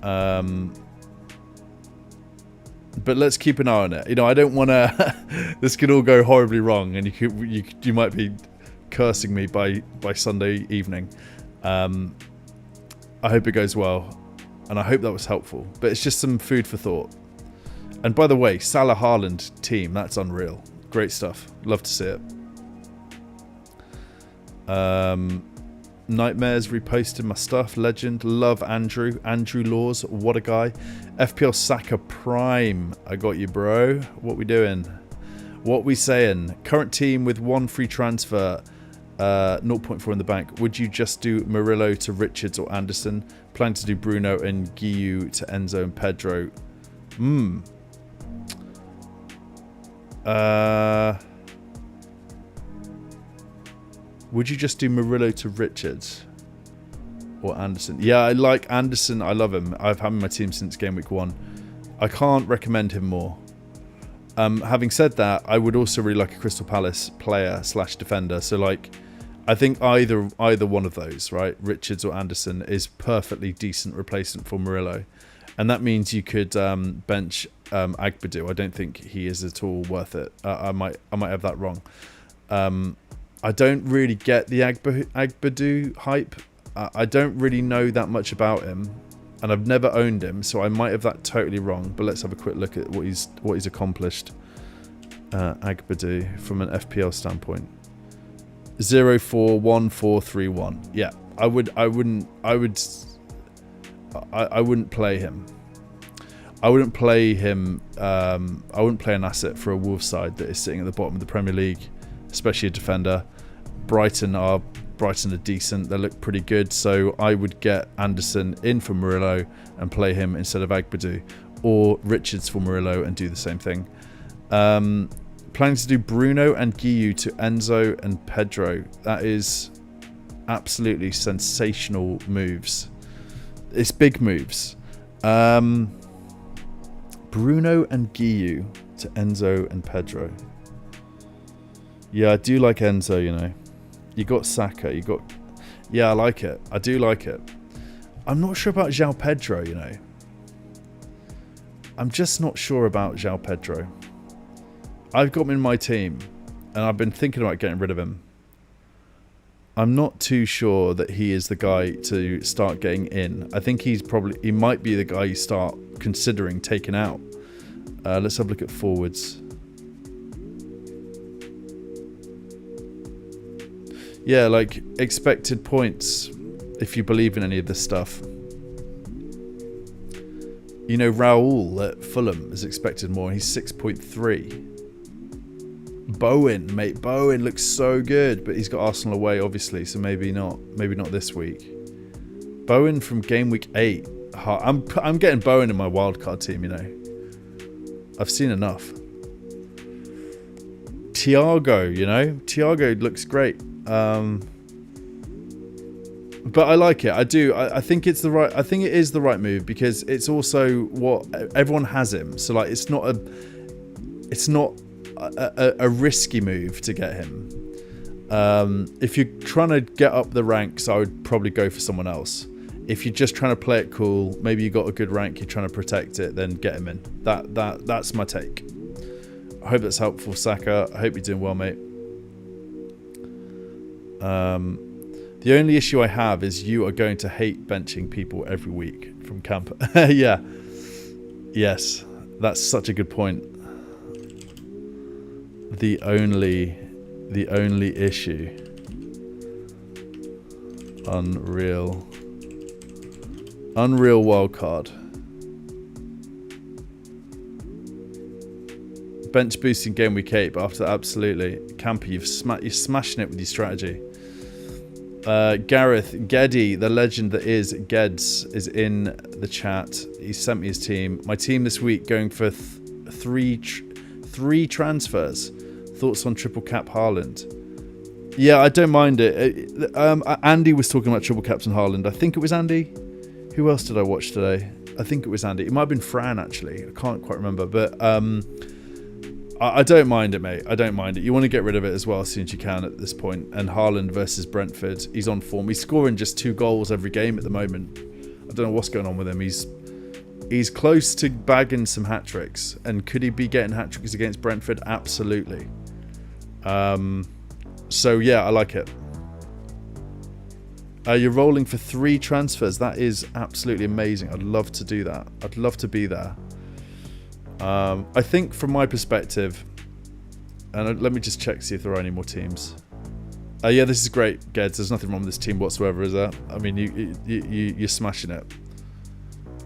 But let's keep an eye on it. You know, I don't want to... this could all go horribly wrong, and you might be cursing me by Sunday evening. I hope it goes well, and I hope that was helpful. But it's just some food for thought. And by the way, Salah Haaland team, that's unreal. Great stuff. Love to see it. Nightmares reposted my stuff. Legend. Love Andrew. Andrew Laws. What a guy. FPL Saka Prime. I got you, bro. What we doing? What we saying? Current team with one free transfer. 0.4 in the bank. Would you just do Murillo to Richards or Anderson? Plan to do Bruno and Guiu to Enzo and Pedro. Would you just do Murillo to Richards or Anderson? Yeah, I like Anderson. I love him. I've had him in my team since game week 1. I can't recommend him more. Having said that, I would also really like a Crystal Palace player / defender. So I think either one of those, right, Richards or Anderson, is perfectly decent replacement for Murillo. And that means you could bench Agbadu. I don't think he is at all worth it. I might have that wrong. I don't really get the Agbadu hype. I don't really know that much about him, and I've never owned him, so I might have that totally wrong. But let's have a quick look at what he's accomplished. Agbadu from an FPL standpoint. 041431. Yeah, I wouldn't play him. I wouldn't play him. I wouldn't play an asset for a Wolves side that is sitting at the bottom of the Premier League, especially a defender. Brighton are decent. They look pretty good. So I would get Anderson in for Murillo and play him instead of Agbadu, or Richards for Murillo and do the same thing. Planning to do Bruno and Guiu to Enzo and Pedro. That is absolutely sensational moves. It's big moves. Bruno and Guiu to Enzo and Pedro. Yeah, I do like Enzo, you know. You got Saka, you got... Yeah, I like it. I do like it. I'm not sure about João Pedro, you know. I'm just not sure about João Pedro. I've got him in my team, and I've been thinking about getting rid of him. I'm not too sure that he is the guy to start getting in. I think he might be the guy you start considering taking out. Let's have a look at forwards. Yeah, like expected points, if you believe in any of this stuff. You know, Raul at Fulham is expected more. He's 6.3. Bowen, mate. Bowen looks so good, but he's got Arsenal away, obviously, so maybe not. Maybe not this week. Bowen from game week 8. I'm getting Bowen in my wildcard team, you know. I've seen enough. Thiago, you know. Thiago looks great. But I like it. I do. I think it's the right. I think it is the right move because it's also what everyone has him. So like, it's not a risky move to get him. If you're trying to get up the ranks, I would probably go for someone else. If you're just trying to play it cool, maybe you got a good rank, you're trying to protect it, then get him in. That's my take. I hope that's helpful, Saka. I hope you're doing well, mate. The only issue I have is you are going to hate benching people every week from camp. Yeah. Yes. That's such a good point. The only issue. Unreal wildcard. Bench boosting game week 8, but after that, absolutely. Camper, you're smashing it with your strategy. Gareth Geddy, the legend that is Geds, is in the chat. He sent me his team. My team this week going for three transfers. Thoughts on triple cap Haaland? Yeah, I don't mind it. Andy was talking about triple caps and Haaland. I think it was Andy. Who else did I watch today? I think it was Andy. It might have been Fran, actually. I can't quite remember. But I don't mind it, mate. I don't mind it. You want to get rid of it as well as soon as you can at this point. And Haaland versus Brentford. He's on form. He's scoring just 2 goals every game at the moment. I don't know what's going on with him. He's close to bagging some hat-tricks. And could he be getting hat-tricks against Brentford? Absolutely. So, yeah, I like it. You're rolling for 3 transfers. That is absolutely amazing. I'd love to do that. I'd love to be there. I think from my perspective, and let me just check, see if there are any more teams. Yeah, this is great, Geds. There's nothing wrong with this team whatsoever, is there? I mean, you're smashing it.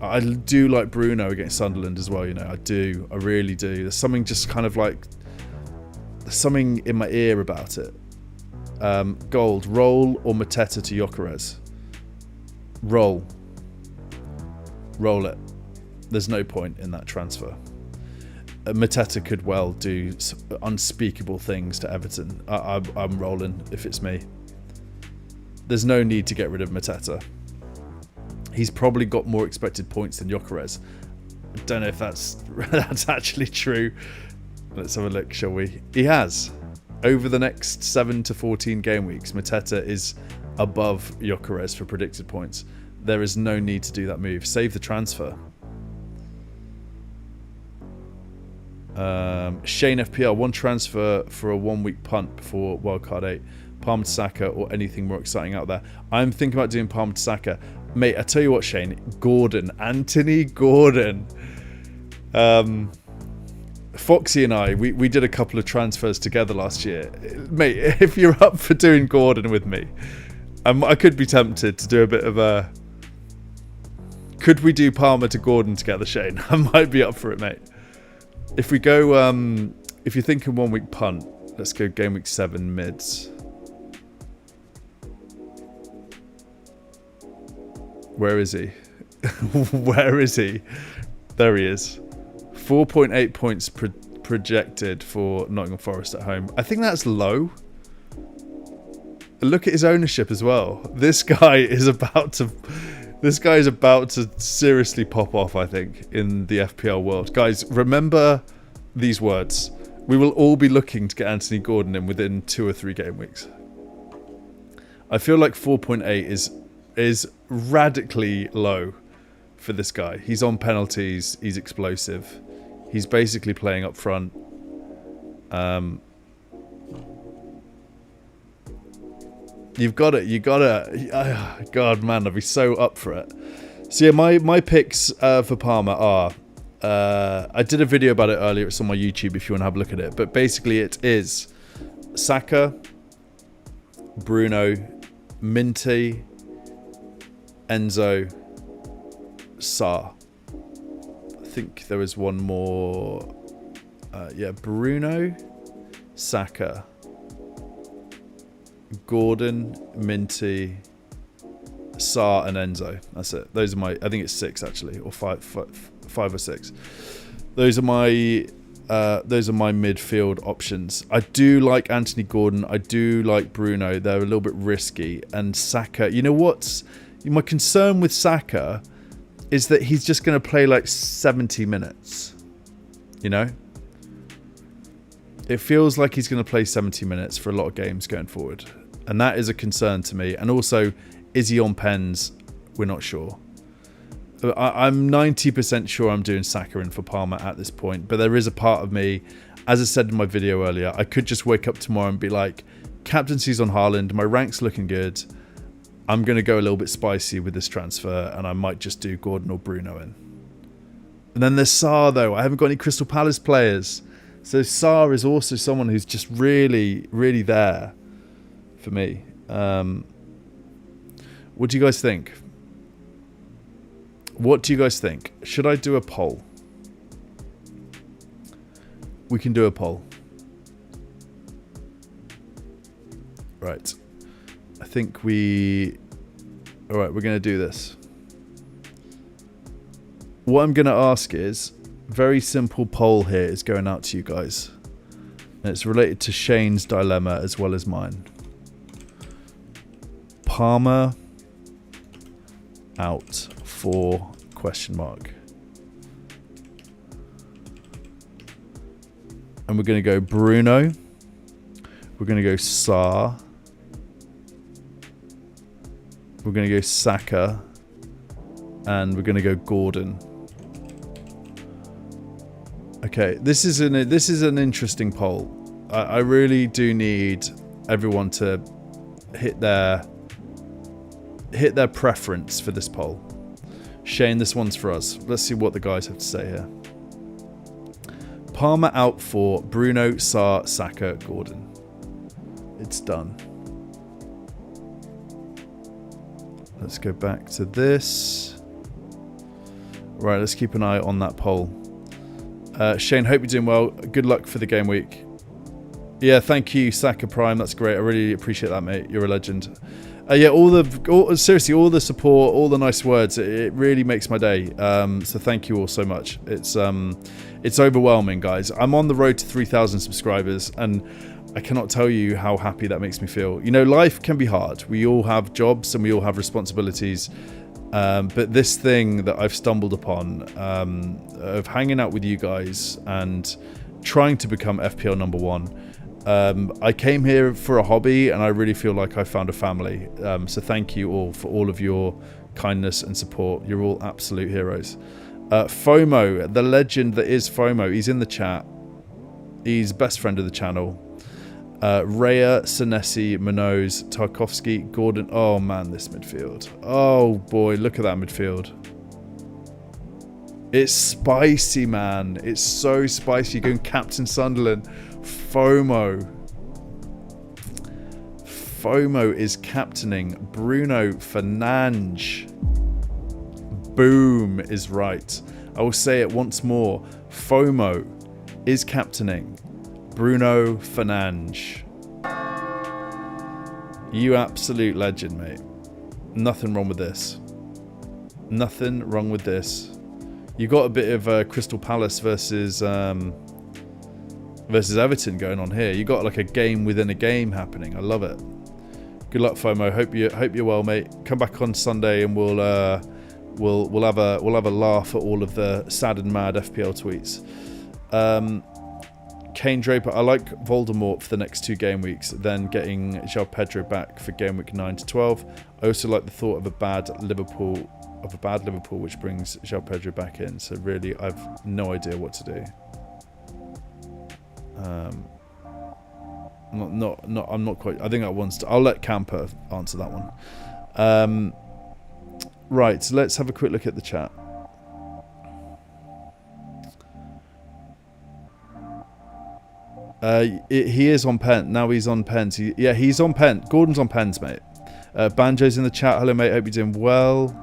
I do like Bruno against Sunderland as well, you know. I do. I really do. There's something just kind of like... There's something in my ear about it. Gold, roll or Mateta to Gyökeres? Roll. Roll it. There's no point in that transfer. Mateta could well do unspeakable things to Everton. I'm rolling if it's me. There's no need to get rid of Mateta. He's probably got more expected points than Gyökeres. I don't know if that's actually true. Let's have a look, shall we? He has. Over the next 7 to 14 game weeks, Mateta is above Gyökeres for predicted points. There is no need to do that move. Save the transfer. Shane FPL, 1 transfer for a 1-week punt before Wildcard 8. Palm to Saka or anything more exciting out there. I'm thinking about doing Palm to Saka. Mate, I tell you what, Shane. Gordon. Anthony Gordon. Foxy and I, we did a couple of transfers together last year. Mate, if you're up for doing Gordon with me, I could be tempted to do a bit of a... Could we do Palmer to Gordon together, Shane? I might be up for it, mate. If we go... if you're thinking 1 week punt, let's go game week 7 mids. Where is he? Where is he? There he is. 4.8 points projected for Nottingham Forest at home. I think that's low. Look at his ownership as well. This guy is about to seriously pop off, I think, in the FPL world. Guys, remember these words. We will all be looking to get Anthony Gordon in within 2 or 3 game weeks. I feel like 4.8 is radically low for this guy. He's on penalties. He's explosive. He's basically playing up front. You've got it. You got it. God, man, I'd be so up for it. So yeah, my picks for Palmer are... I did a video about it earlier. It's on my YouTube if you want to have a look at it. But basically it is Saka, Bruno, Minty, Enzo, Salah. I think there was one more. Yeah, Bruno, Saka, Gordon, Minty, Salah, and Enzo. That's it. Those are my... I think it's 6 actually, or 5 or 6. Those are my midfield options. I do like Anthony Gordon. I do like Bruno. They're a little bit risky. And Saka, you know what's my concern with Saka is that he's just going to play like 70 minutes. You know? It feels like he's going to play 70 minutes for a lot of games going forward. And that is a concern to me. And also, is he on pens? We're not sure. I'm 90% sure I'm doing Saka in for Palmer at this point. But there is a part of me, as I said in my video earlier, I could just wake up tomorrow and be like, captaincy's on Haaland, my rank's looking good. I'm going to go a little bit spicy with this transfer, and I might just do Gordon or Bruno in. And then there's Salah, though. I haven't got any Crystal Palace players. So Salah is also someone who's just really, really there for me. What do you guys think? What do you guys think? Should I do a poll? We can do a poll. Right. I think we... Alright, we're going to do this. What I'm going to ask is... Very simple poll here is going out to you guys. And it's related to Shane's dilemma as well as mine. Palmer out for question mark. And we're going to go Bruno. We're going to go Salah. We're going to go Saka. And we're going to go Gordon. Okay, this is an interesting poll. I really do need everyone to hit their preference for this poll. Shane, this one's for us. Let's see what the guys have to say here. Palmer out for Bruno, Salah, Saka, Gordon. It's done. Let's go back to this. Right, let's keep an eye on that poll. Shane, hope you're doing well. Good luck for the game week. Yeah, thank you, Saka Prime. That's great. I really appreciate that, mate. You're a legend. Yeah, seriously, all the support, all the nice words. It really makes my day. So thank you all so much. It's overwhelming, guys. I'm on the road to 3,000 subscribers, and I cannot tell you how happy that makes me feel. You know, life can be hard. We all have jobs and we all have responsibilities. But this thing that I've stumbled upon of hanging out with you guys and trying to become FPL number 1, I came here for a hobby and I really feel like I found a family. So thank you all for all of your kindness and support. You're all absolute heroes. FOMO, the legend that is FOMO, he's in the chat. He's best friend of the channel. Raya, Senesi, Manoz, Tarkovsky, Gordon. Oh man, this midfield. Oh boy, look at that midfield. It's spicy, man. It's so spicy. You're going Captain Sunderland. FOMO. FOMO is captaining Bruno Fernandes. Boom is right. I will say it once more. FOMO is captaining Bruno Fernandes. You absolute legend, mate. Nothing wrong with this. Nothing wrong with this. You got a bit of Crystal Palace versus Everton going on here. You got like a game within a game happening. I love it. Good luck, FOMO. Hope you're well, mate. Come back on Sunday and we'll have a laugh at all of the sad and mad FPL tweets. Kane Draper, I like Voldemort for the next 2 game weeks, then getting João Pedro back for game week 9 to 12. I also like the thought of a bad Liverpool, which brings João Pedro back in. So really, I've no idea what to do. I'm not quite. I think that one's. I'll let Camper answer that one. Right, so let's have a quick look at the chat. He is on pen. Now he's on pens. He's on pen. Gordon's on pens, mate. Banjo's in the chat. Hello, mate. Hope you're doing well.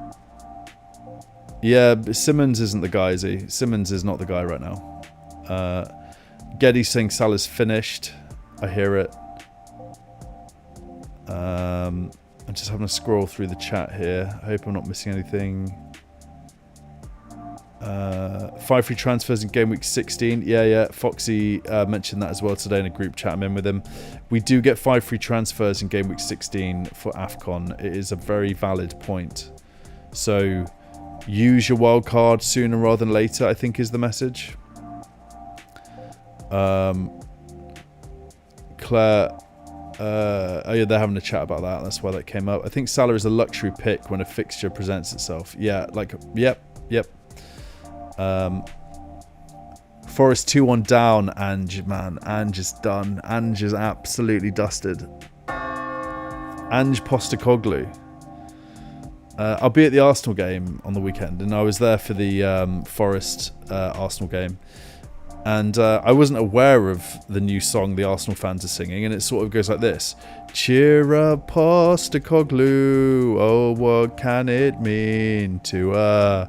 Yeah, Simmons isn't the guy, is he? Simmons is not the guy right now. Geddy's saying Salah's finished. I hear it. I'm just having to scroll through the chat here. I hope I'm not missing anything. 5 free transfers in game week 16. Yeah. Foxy mentioned that as well today in a group chat I'm in with him. We do get 5 free transfers in game week 16 for AFCON. It is a very valid point. So use your wild card sooner rather than later, I think is the message. Claire, oh yeah, they're having a chat about that. That's why that came up. I think Salah is a luxury pick when a fixture presents itself. Yeah, yep. Forest 2-1 down. Ange is done. Ange is absolutely dusted. Ange Postecoglou. I'll be at the Arsenal game on the weekend, and I was there for the Forest Arsenal game. And I wasn't aware of the new song the Arsenal fans are singing, and it sort of goes like this. Cheer up, Postecoglou, oh, what can it mean to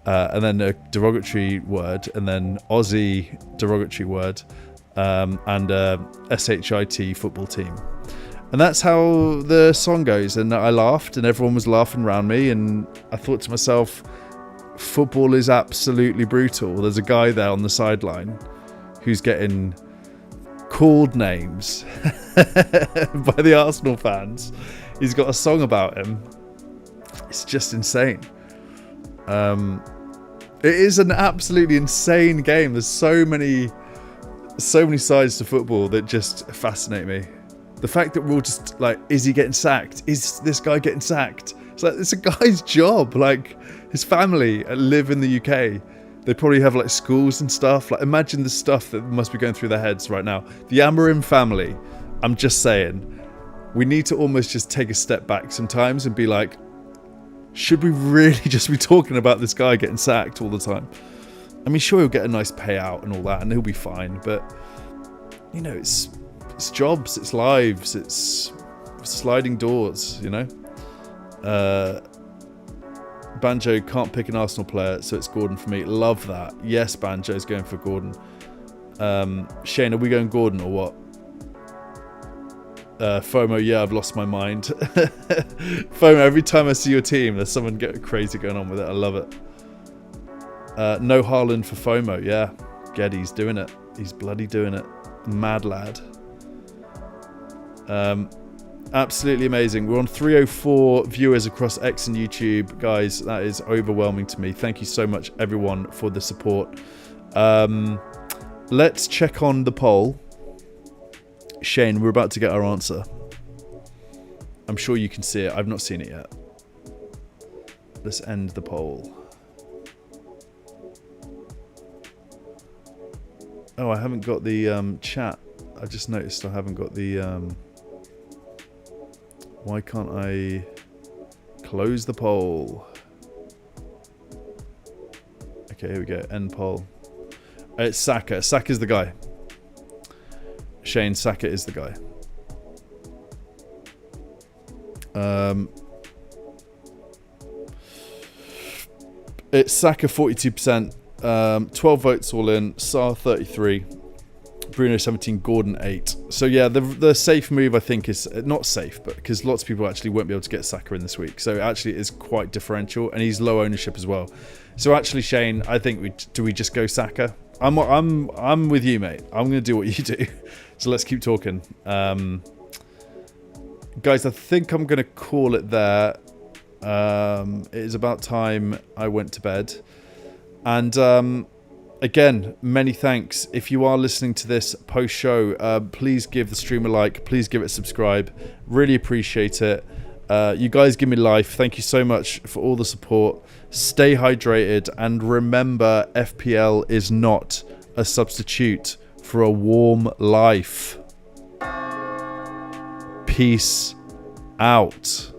and then a derogatory word, and then Aussie derogatory word, and SHIT football team. And that's how the song goes. And I laughed, and everyone was laughing around me, and I thought to myself, football is absolutely brutal. There's a guy there on the sideline who's getting called names by the Arsenal fans. He's got a song about him. It's just insane. It is an absolutely insane game. There's so many sides to football that just fascinate me. The fact that we're all just like, is he getting sacked? Is this guy getting sacked? It's like, it's a guy's job. Like, his family live in the UK. They probably have like schools and stuff. Like, imagine the stuff that must be going through their heads right now. The Amorim family, I'm just saying, we need to almost just take a step back sometimes and be like, should we really just be talking about this guy getting sacked all the time? I mean, sure, he'll get a nice payout and all that, and he'll be fine. But, you know, it's jobs, it's lives, it's sliding doors, you know? Banjo can't pick an Arsenal player, so it's Gordon for me. Love that. Yes, Banjo's going for Gordon. Shane, are we going Gordon or what? FOMO, yeah, I've lost my mind. FOMO, every time I see your team, there's someone crazy going on with it. I love it. No Haaland for FOMO, yeah. Geddy's doing it. He's bloody doing it. Mad lad. Absolutely amazing. We're on 304 viewers across X and YouTube. Guys, that is overwhelming to me. Thank you so much, everyone, for the support. Let's check on the poll. Shane, we're about to get our answer. I'm sure you can see it. I've not seen it yet. Let's end the poll. Oh, I haven't got the chat. I just noticed I haven't got the... Why can't I close the poll? Okay, here we go. End poll. It's Saka. Saka's the guy. Shane, Saka is the guy. It's Saka 42%. 12 votes all in. Salah 33. Bruno 17, Gordon 8. So yeah, the safe move I think is not safe, but because lots of people actually won't be able to get Saka in this week, so actually it is quite differential, and he's low ownership as well. So actually, Shane, I think we just go Saka? I'm with you, mate. I'm gonna do what you do. So let's keep talking, guys. I think I'm gonna call it there. It is about time I went to bed, and again, many thanks. If you are listening to this post-show, please give the stream a like. Please give it a subscribe. Really appreciate it. You guys give me life. Thank you so much for all the support. Stay hydrated. And remember, FPL is not a substitute for a warm life. Peace out.